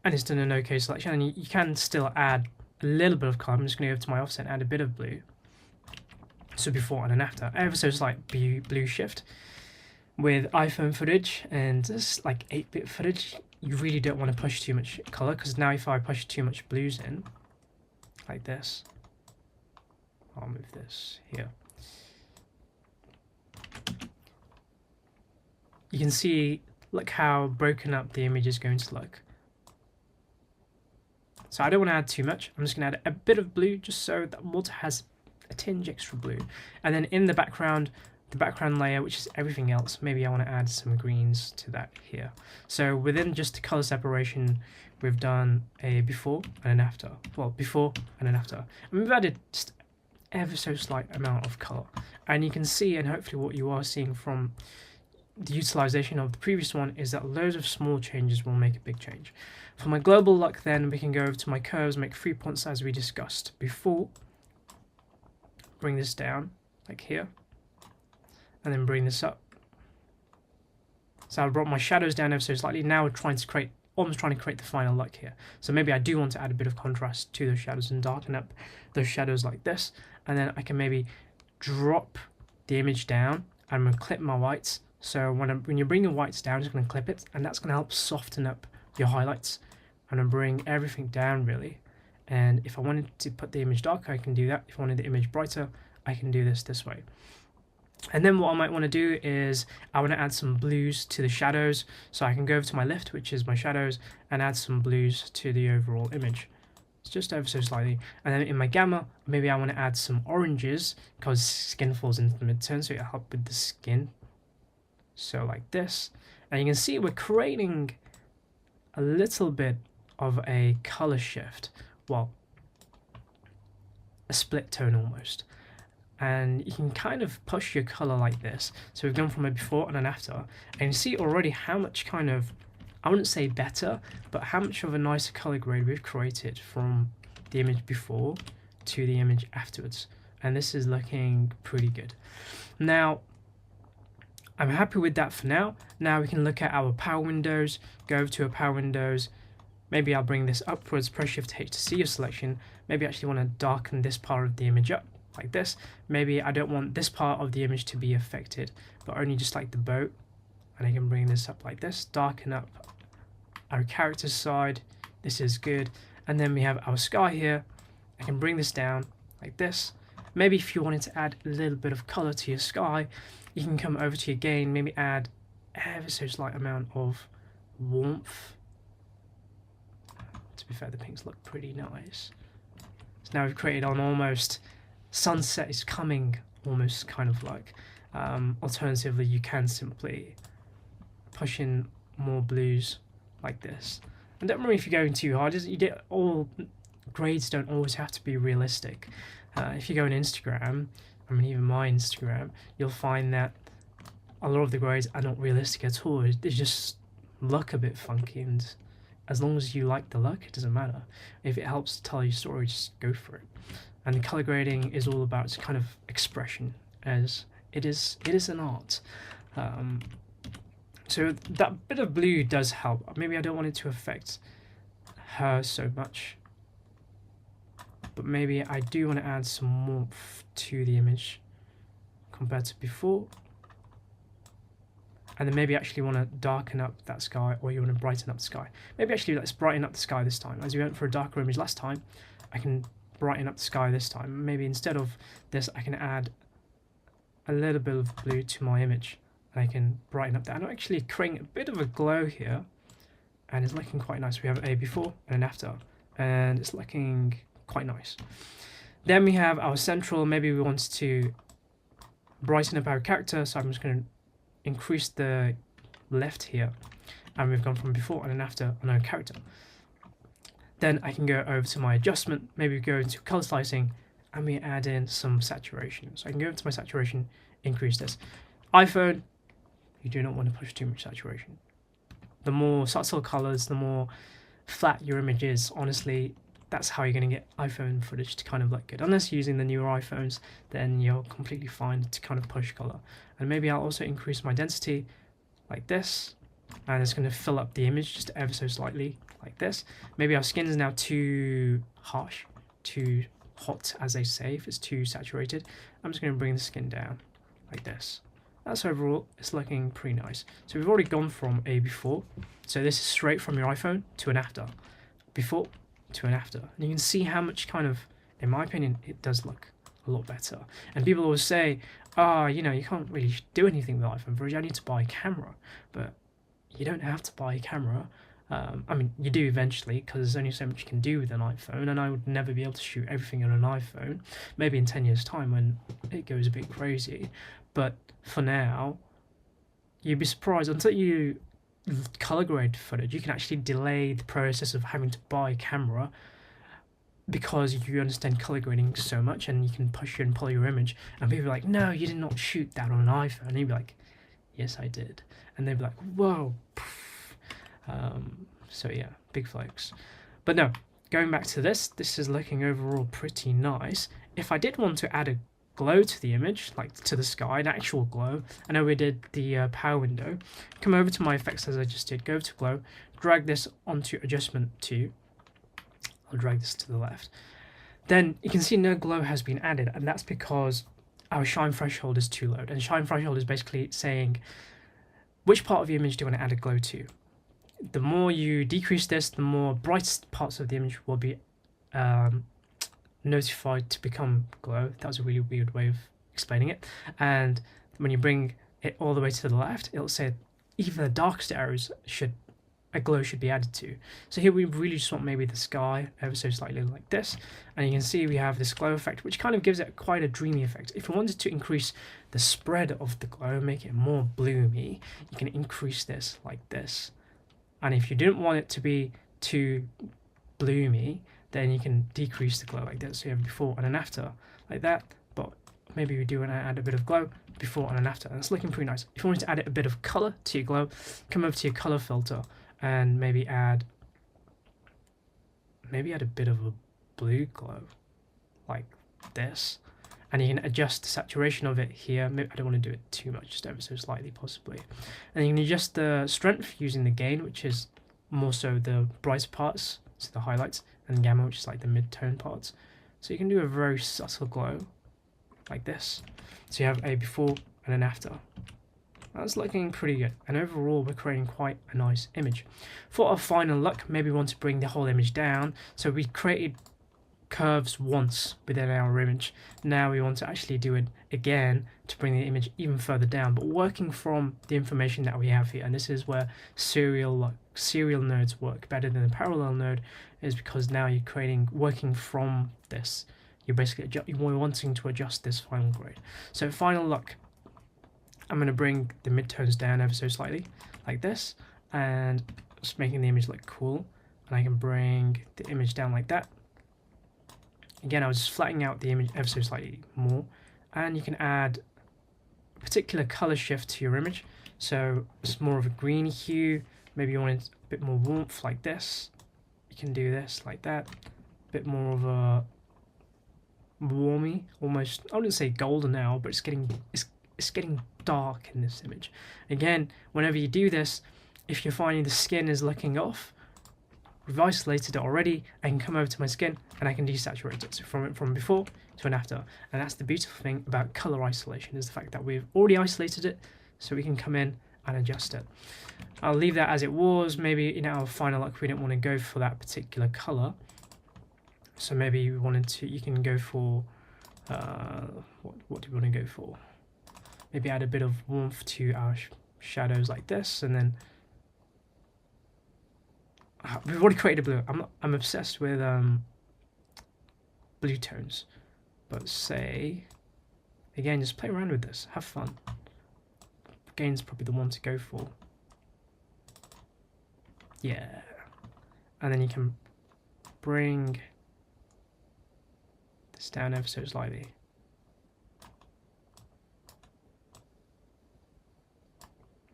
and it's done an okay selection. And you can still add a little bit of color. I'm just going to go to my offset and add a bit of blue. So before and an after, ever so slight blue shift. With iPhone footage and this like 8-bit footage, you really don't want to push too much color, because now if I push too much blues in, like this, I'll move this here. You can see, look how broken up the image is going to look. So I don't want to add too much. I'm just going to add a bit of blue just so that water has a tinge extra blue. And then in the background layer, which is everything else, maybe I want to add some greens to that here. So within just the color separation, we've done a before and an after. Well, before and an after. And we've added just ever so slight amount of color. And you can see, and hopefully what you are seeing from the utilization of the previous one, is that loads of small changes will make a big change. For my global look then, we can go over to my curves, make 3 points as we discussed before. Bring this down, like here. And then bring this up. So I brought my shadows down ever so slightly. Now we're almost trying to create the final look here. So maybe I do want to add a bit of contrast to those shadows and darken up those shadows like this. And then I can maybe drop the image down. I'm going to clip my whites. So when you bring your whites down, I'm just going to clip it, and that's going to help soften up your highlights. I'm going to bring everything down really. And if I wanted to put the image darker, I can do that. If I wanted the image brighter, I can do this way. And then what I might want to do is I want to add some blues to the shadows. So I can go over to my lift, which is my shadows, and add some blues to the overall image. It's just ever so slightly. And then in my gamma, maybe I want to add some oranges, because skin falls into the midtone, so it'll help with the skin. So like this. And you can see we're creating a little bit of a color shift. Well, a split tone almost. And you can kind of push your color like this. So we've gone from a before and an after, and you see already how much kind of, I wouldn't say better, but how much of a nicer color grade we've created from the image before to the image afterwards. And this is looking pretty good. Now, I'm happy with that for now. Now we can look at our power windows, go over to our power windows. Maybe I'll bring this upwards, press Shift H to see your selection. Maybe I actually want to darken this part of the image up. Like this. Maybe I don't want this part of the image to be affected, but only just like the boat. And I can bring this up like this, darken up our character side. This is good. And then we have our sky here. I can bring this down like this. Maybe if you wanted to add a little bit of color to your sky, you can come over to your gain, maybe add ever so slight amount of warmth. To be fair, the pinks look pretty nice. So now we've created an almost sunset is coming, almost kind of like. Alternatively, you can simply push in more blues like this. And don't worry if you're going too hard. All grades don't always have to be realistic. If you go on Instagram, I mean even my Instagram, you'll find that a lot of the grades are not realistic at all. They just look a bit funky, and as long as you like the look, it doesn't matter. If it helps to tell your story, just go for it. And the color grading is all about kind of expression, as it is an art. So that bit of blue does help. Maybe I don't want it to affect her so much, but maybe I do want to add some warmth to the image compared to before. And then maybe actually want to darken up that sky, or you want to brighten up the sky. Maybe actually let's brighten up the sky this time. As we went for a darker image last time, I can brighten up the sky this time. Maybe instead of this, I can add a little bit of blue to my image, and I can brighten up that. And I'm actually creating a bit of a glow here, and it's looking quite nice. We have a before and an after, and it's looking quite nice. Then we have our central. Maybe we want to brighten up our character, so I'm just going to increase the left here, and we've gone from before and an after on our character. Then I can go over to my adjustment, maybe go into color slicing, and we add in some saturation. So I can go into my saturation, increase this. iPhone, you do not want to push too much saturation. The more subtle colors, the more flat your image is. Honestly, that's how you're going to get iPhone footage to kind of look good. Unless you're using the newer iPhones, then you're completely fine to kind of push color. And maybe I'll also increase my density like this. and it's going to fill up the image just ever so slightly like this. Maybe our skin is now too harsh, too hot, as they say, if it's too saturated. I'm just going to bring the skin down like this. That's overall, it's looking pretty nice. So we've already gone from a before, so this is straight from your iPhone to an after. Before to an after. And you can see how much kind of, in my opinion, it does look a lot better. And people always say, you know, you can't really do anything with iPhone footage, I need to buy a camera. But you don't have to buy a camera. I mean, you do eventually, because there's only so much you can do with an iPhone, and I would never be able to shoot everything on an iPhone. Maybe in 10 years' time when it goes a bit crazy. But for now, you'd be surprised until you color grade footage. You can actually delay the process of having to buy a camera because you understand color grading so much, and you can push and pull your image. And people are like, no, you did not shoot that on an iPhone. And you'd be like, yes, I did. And they'd be like, whoa. So yeah, big flex. But no, going back to this is looking overall pretty nice. If I did want to add a glow to the image, like to the sky, an actual glow, I know we did the power window, come over to my effects as I just did, go to glow, drag this onto adjustment 2, I'll drag this to the left, then you can see no glow has been added, and that's because our shine threshold is too low. And shine threshold is basically saying which part of the image do you want to add a glow to. The more you decrease this, the more brightest parts of the image will be notified to become glow. That was a really weird way of explaining it. And when you bring it all the way to the left, it'll say even the darkest areas a glow should be added to. So here we really just want maybe the sky ever so slightly like this, and you can see we have this glow effect, which kind of gives it quite a dreamy effect. If you wanted to increase the spread of the glow, make it more bloomy, you can increase this like this. And if you didn't want it to be too bloomy, then you can decrease the glow like this. So you have before and an after like that. But maybe we do want to add a bit of glow before and an after. And it's looking pretty nice. If you wanted to add a bit of color to your glow, come over to your color filter and maybe add a bit of a blue glow like this. And you can adjust the saturation of it here. Maybe I don't want to do it too much, just ever so slightly possibly. And you can adjust the strength using the gain, which is more so the brighter parts, so the highlights, and gamma, which is like the mid-tone parts. So you can do a very subtle glow like this. So you have a before and an after. That's looking pretty good, and overall we're creating quite a nice image. For our final look, maybe we want to bring the whole image down. So we created curves once within our image. Now we want to actually do it again to bring the image even further down, but working from the information that we have here. And this is where serial nodes work better than a parallel node, is because now you're working from this. You're basically you're wanting to adjust this final grade. So final look, I'm going to bring the midtones down ever so slightly like this, and just making the image look cool. And I can bring the image down like that. Again, I was just flattening out the image ever so slightly more, and you can add a particular color shift to your image. So it's more of a green hue. Maybe you want a bit more warmth like this. You can do this like that. A bit more of a warmy, almost, I wouldn't say golden now, but it's getting dark in this image. Again, whenever you do this, if you're finding the skin is looking off, we've isolated it already. I can come over to my skin and I can desaturate it. So from before to an after. And that's the beautiful thing about color isolation, is the fact that we've already isolated it, so we can come in and adjust it. I'll leave that as it was. Maybe in our final look we didn't want to go for that particular color, so maybe you can go for what do we want to go for? Maybe add a bit of warmth to our shadows like this, and then we've already created a blue. I'm obsessed with blue tones, but say again, just play around with this, have fun. Gain's probably the one to go for. Yeah, and then you can bring this down ever so slightly.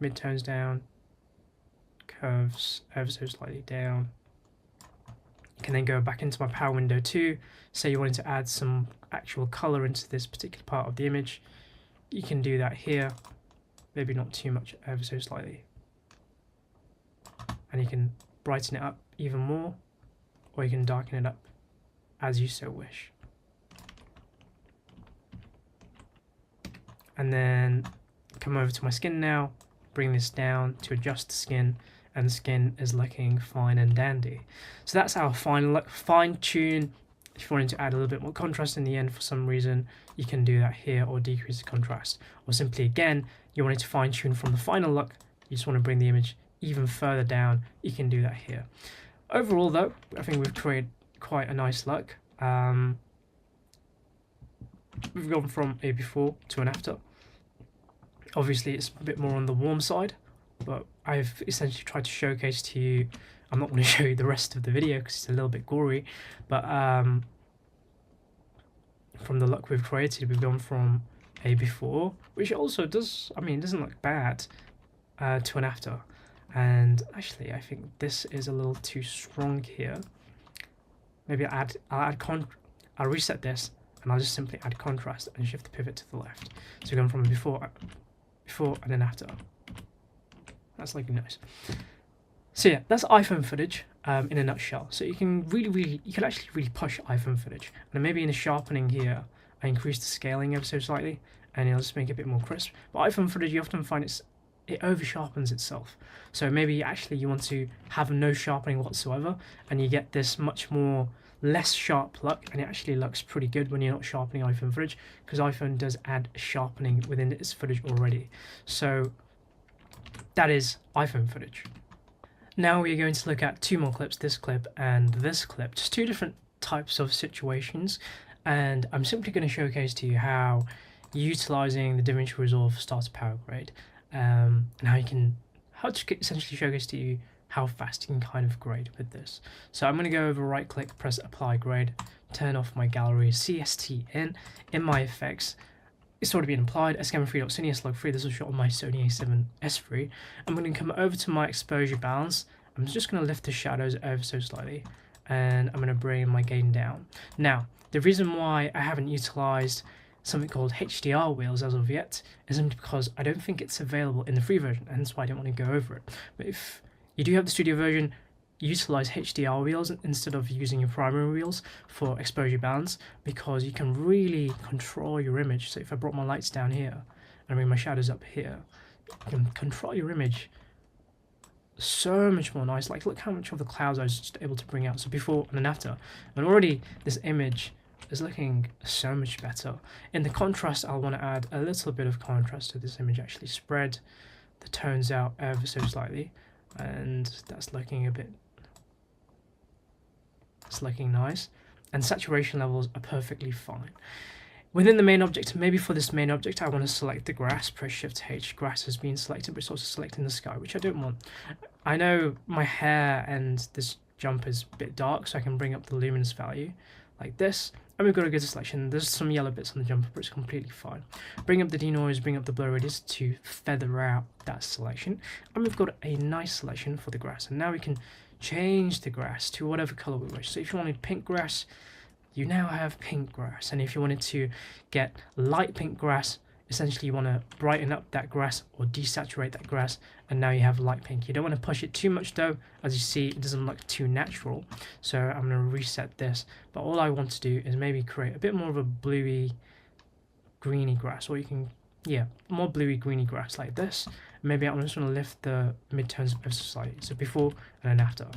Midtones down, curves ever so slightly down. You can then go back into my power window too. Say you wanted to add some actual color into this particular part of the image. You can do that here. Maybe not too much, ever so slightly. and you can brighten it up even more, or you can darken it up as you so wish. And then come over to my skin now, bring this down to adjust the skin, and the skin is looking fine and dandy. So that's our final look. Fine tune. If you wanted to add a little bit more contrast in the end for some reason, you can do that here, or decrease the contrast. Or simply again, you wanted to fine tune from the final look, you just want to bring the image even further down, you can do that here. Overall though, I think we've created quite a nice look. We've gone from a before to an after. Obviously it's a bit more on the warm side, but I've essentially tried to showcase to you, I'm not going to show you the rest of the video because it's a little bit gory, but from the look we've created, we've gone from a before, which also does, I mean, it doesn't look bad, to an after. And actually I think this is a little too strong here. Maybe I'll reset this, and I'll just simply add contrast and shift the pivot to the left. So we've gone from a before and an after. That's looking nice. So yeah, that's iPhone footage in a nutshell. So you can actually really push iPhone footage. And maybe in the sharpening here, I increase the scaling ever so slightly, and it'll just make it a bit more crisp. But iPhone footage, you often find it over sharpens itself. So maybe actually you want to have no sharpening whatsoever, and you get this much more less sharp look, and it actually looks pretty good when you're not sharpening iPhone footage, because iPhone does add sharpening within its footage already. So that is iPhone footage. Now we're going to look at two more clips, this clip and this clip, just two different types of situations, and I'm simply going to showcase to you how utilizing the Davinci Resolve starter power grade, and how to essentially showcase to you how fast you can kind of grade with this. So I'm going to go over, right click, press apply grade, turn off my gallery, CST in my effects. It's already been applied, S-Camera3.Cine S-Log3, this was shot on my Sony a7S III. I'm going to come over to my exposure balance, I'm just going to lift the shadows ever so slightly, and I'm going to bring my gain down. Now, the reason why I haven't utilized something called HDR wheels as of yet is simply because I don't think it's available in the free version, and that's why I don't want to go over it. But if you do have the studio version, utilize HDR wheels instead of using your primary wheels for exposure balance, because you can really control your image. So if I brought my lights down here and bring my shadows up here, you can control your image so much more nice. Like, look how much of the clouds I was just able to bring out, so before and after, and already this image is looking so much better. In the contrast, I'll want to add a little bit of contrast to this image, actually spread the tones out ever so slightly, and that's looking it's looking nice, and saturation levels are perfectly fine. Within the main object, maybe for this main object I want to select the grass, press Shift H, grass has been selected, but it's also selecting the sky, which I don't want. I know my hair and this jump is a bit dark, so I can bring up the luminance value like this, and we've got a good selection. There's some yellow bits on the jumper, but it's completely fine. Bring up the denoise, bring up the blur radius to feather out that selection, and we've got a nice selection for the grass. And now we can change the grass to whatever color we wish. So if you wanted pink grass, you now have pink grass, and if you wanted to get light pink grass, essentially you want to brighten up that grass or desaturate that grass, and now you have light pink. You don't want to push it too much though, as you see it doesn't look too natural, so I'm going to reset this. But all I want to do is maybe create a bit more of a bluey greeny grass, or you can, yeah, more bluey greeny grass like this. Maybe I'm just going to lift the midtones ever so slightly, so before and then after.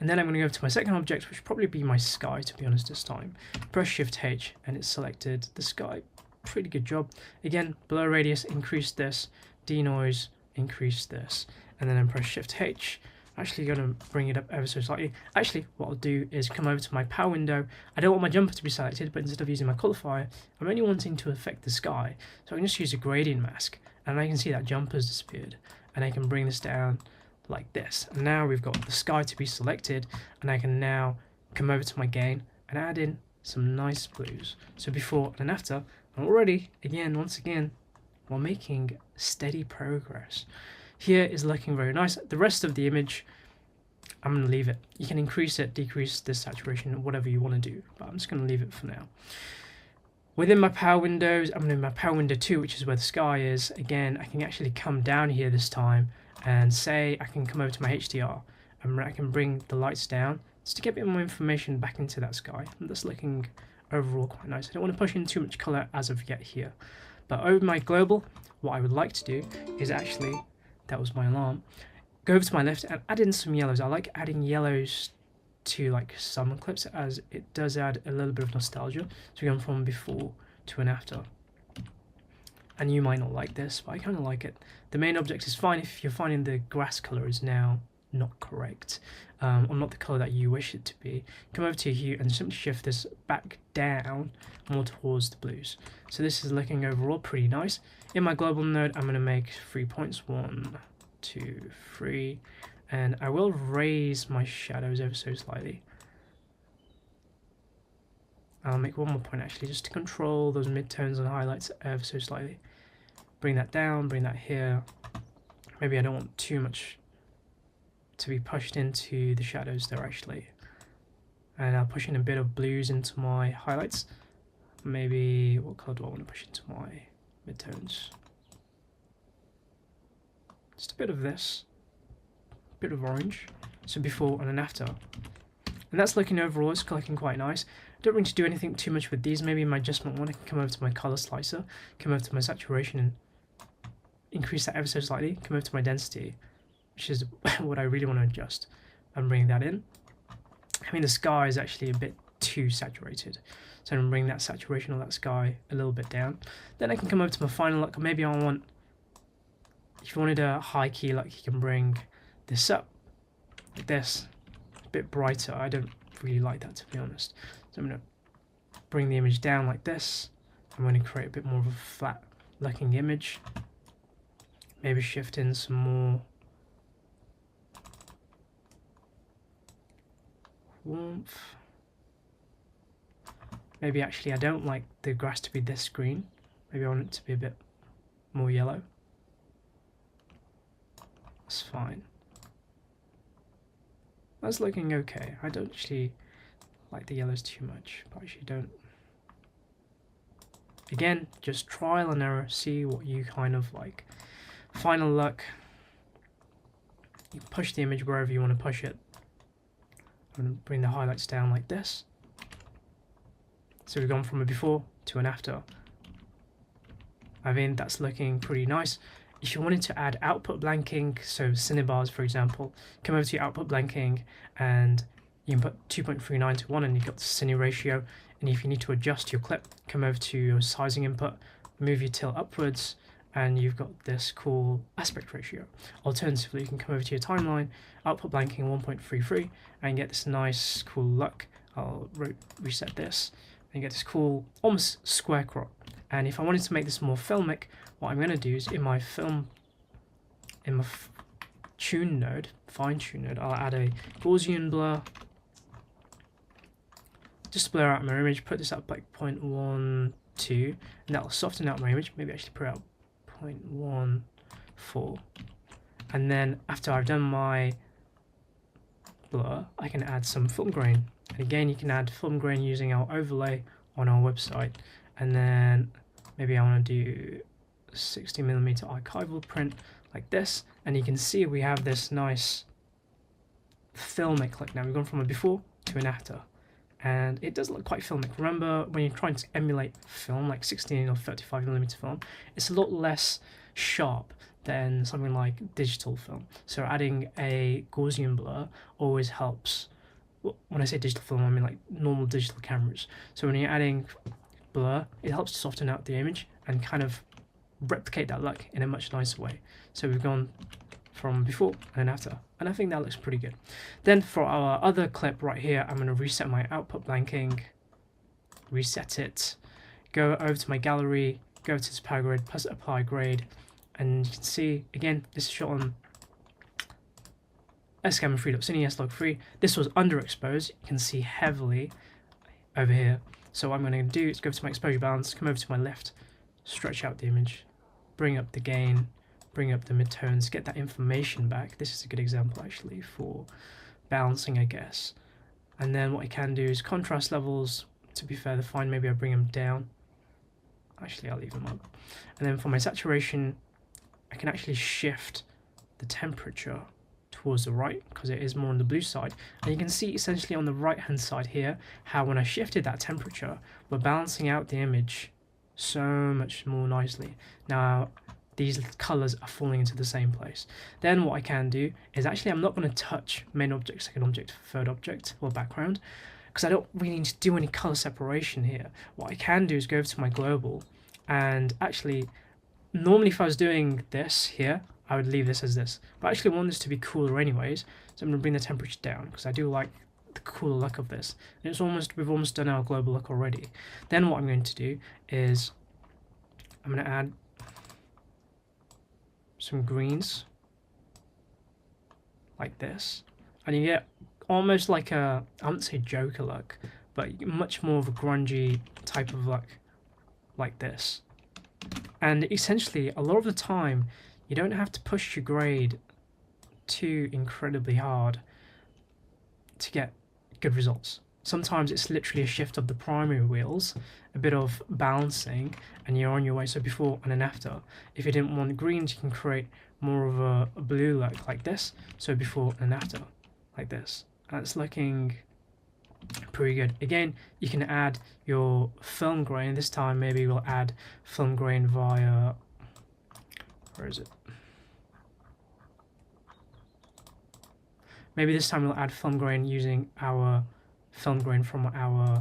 And then I'm going to go to my second object, which will probably be my sky, to be honest this time. Press Shift H and it's selected the sky. Pretty good job. Again, blur radius, increase this, denoise, increase this, and then I press Shift H. I'm actually going to bring it up ever so slightly. Actually, what I'll do is come over to my power window. I don't want my jumper to be selected, but instead of using my qualifier, I'm only wanting to affect the sky. So I can just use a gradient mask, and I can see that jumper's disappeared, and I can bring this down like this. And now we've got the sky to be selected, and I can now come over to my gain and add in some nice blues. So before and after, and already, once again, we're making steady progress. Here is looking very nice. The rest of the image, I'm going to leave it. You can increase it, decrease the saturation, whatever you want to do, but I'm just going to leave it for now. Within my power windows, I'm in my power window 2, which is where the sky is. Again, I can actually come down here this time and say I can come over to my HDR and I can bring the lights down just to get a bit more information back into that sky. And that's looking overall quite nice. I don't want to push in too much color as of yet here. But over my global, what I would like to do is actually, that was my alarm, go over to my left and add in some yellows. I like adding yellows to like some clips as it does add a little bit of nostalgia. So we're going from before to an after. And you might not like this, but I kind of like it. The main object is fine if you're finding the grass color is now not correct, or not the color that you wish it to be. Come over to hue and simply shift this back down more towards the blues. So this is looking overall pretty nice. In my global node, I'm going to make 3 points, 1, 2, 3, and I will raise my shadows ever so slightly. I'll make one more point actually, just to control those midtones and highlights ever so slightly. Bring that down, bring that here. Maybe I don't want too much to be pushed into the shadows there actually. And I'll push in a bit of blues into my highlights. Maybe, what color do I want to push into my midtones? Just a bit of this, a bit of orange. So before and an after. And that's looking overall, it's looking quite nice. I don't need to do anything too much with these. Maybe in my adjustment one, I can come over to my color slicer, come over to my saturation and increase that ever so slightly, come over to my density, which is what I really want to adjust, and bring that in. I mean, the sky is actually a bit too saturated, so I'm going to bring that saturation of that sky a little bit down. Then I can come over to my final look. Maybe I want, if you wanted a high key look, you can bring this up, like this, a bit brighter. I don't really like that, to be honest. So I'm going to bring the image down like this. I'm going to create a bit more of a flat looking image. Maybe shift in some more warmth. Maybe actually I don't like the grass to be this green. Maybe I want it to be a bit more yellow. That's fine. That's looking okay. I don't actually like the yellows too much, but I actually don't. Again, just trial and error, see what you kind of like. Final look. You push the image wherever you want to push it. I'm going to bring the highlights down like this. So we've gone from a before to an after. I mean, that's looking pretty nice. If you wanted to add output blanking, so cinebars for example, come over to your output blanking and you can put 2.39 to 1 and you've got the cine ratio. And if you need to adjust your clip, come over to your sizing input, move your tilt upwards, and you've got this cool aspect ratio. Alternatively, you can come over to your timeline, output blanking 1.33, and get this nice cool look. I'll reset this and get this cool almost square crop. And if I wanted to make this more filmic, what I'm going to do is in my tune node, fine tune node, I'll add a Gaussian blur. Just blur out my image, put this up like 0.12, and that'll soften out my image. Maybe actually put out 0.14. And then after I've done my blur, I can add some film grain. And again, you can add film grain using our overlay on our website. And then maybe I want to do 60mm archival print like this. And you can see we have this nice filmic look now. We've gone from a before to an after. And it does look quite filmic. Remember, when you're trying to emulate film, like 16 or 35mm film, it's a lot less sharp than something like digital film. So adding a Gaussian blur always helps. When I say digital film, I mean like normal digital cameras. So when you're adding blur, it helps to soften out the image and kind of replicate that look in a much nicer way. So we've gone from before and after, and I think that looks pretty good. Then for our other clip right here, I'm going to reset my output blanking, reset it, go over to my gallery, go to this power grade, plus apply grade, and you can see again this is shot on S-Camera 3.cine S-Log3. This was underexposed, you can see heavily over here. So what I'm going to do is go to my exposure balance, come over to my left, stretch out the image, bring up the gain, bring up the midtones, get that information back. This is a good example actually for balancing, I guess. And then what I can do is contrast levels, to be fair, they're fine. Maybe I bring them down. Actually, I'll leave them up. And then for my saturation, I can actually shift the temperature towards the right because it is more on the blue side, and you can see essentially on the right hand side here how when I shifted that temperature, we're balancing out the image so much more nicely. Now these colors are falling into the same place. Then what I can do is actually I'm not going to touch main object, second object, third object or background because I don't really need to do any color separation here. What I can do is go over to my global, and actually normally if I was doing this here I would leave this as this, but I actually want this to be cooler anyways, so I'm going to bring the temperature down because I do like the cooler look of this. And we've almost done our global look already. Then what I'm going to do is I'm going to add some greens like this, and you get almost like a, I wouldn't say Joker look, but much more of a grungy type of look like this. And essentially a lot of the time you don't have to push your grade too incredibly hard to get good results. Sometimes it's literally a shift of the primary wheels, a bit of balancing, and you're on your way. So before and then after. If you didn't want greens, you can create more of a blue look like this. So before and after, like this. That's looking pretty good. Again, you can add your film grain. This time maybe we'll add film grain via, where is it? Maybe this time we'll add film grain using our film grain from our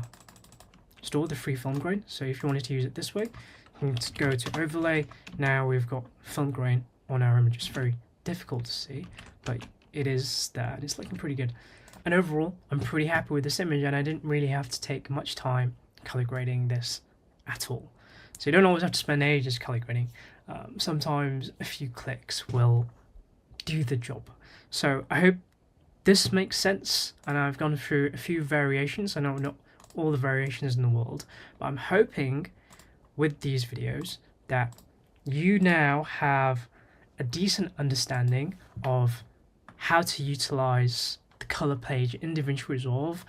store, the free film grain. So if you wanted to use it this way, you can just go to overlay. Now we've got film grain on our image. It's very difficult to see, but it is there, and it's looking pretty good. And overall, I'm pretty happy with this image, and I didn't really have to take much time color grading this at all. So you don't always have to spend ages color grading. Sometimes a few clicks will do the job. So I hope this makes sense, and I've gone through a few variations. I know not all the variations in the world, but I'm hoping with these videos that you now have a decent understanding of how to utilize the color page in Davinci Resolve,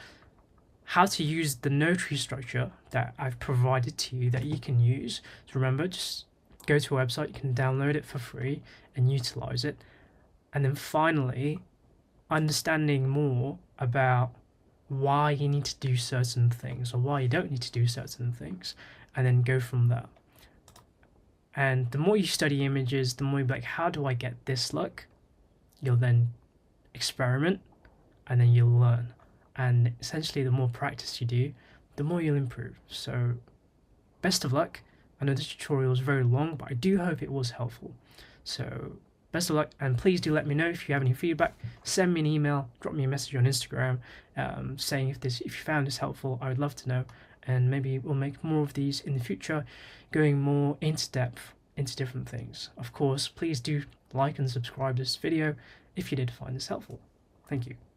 how to use the notary structure that I've provided to you that you can use. So remember, just go to a website, you can download it for free and utilize it. And then finally, understanding more about why you need to do certain things or why you don't need to do certain things, and then go from there. And the more you study images, the more you'll be like, how do I get this look? You'll then experiment, and then you'll learn. And essentially the more practice you do, the more you'll improve. So best of luck. I know this tutorial is very long, but I do hope it was helpful. So best of luck, and please do let me know if you have any feedback. Send me an email, drop me a message on Instagram, saying if you found this helpful. I would love to know, and maybe we'll make more of these in the future, going more into depth into different things. Of course, please do like and subscribe this video if you did find this helpful. Thank you.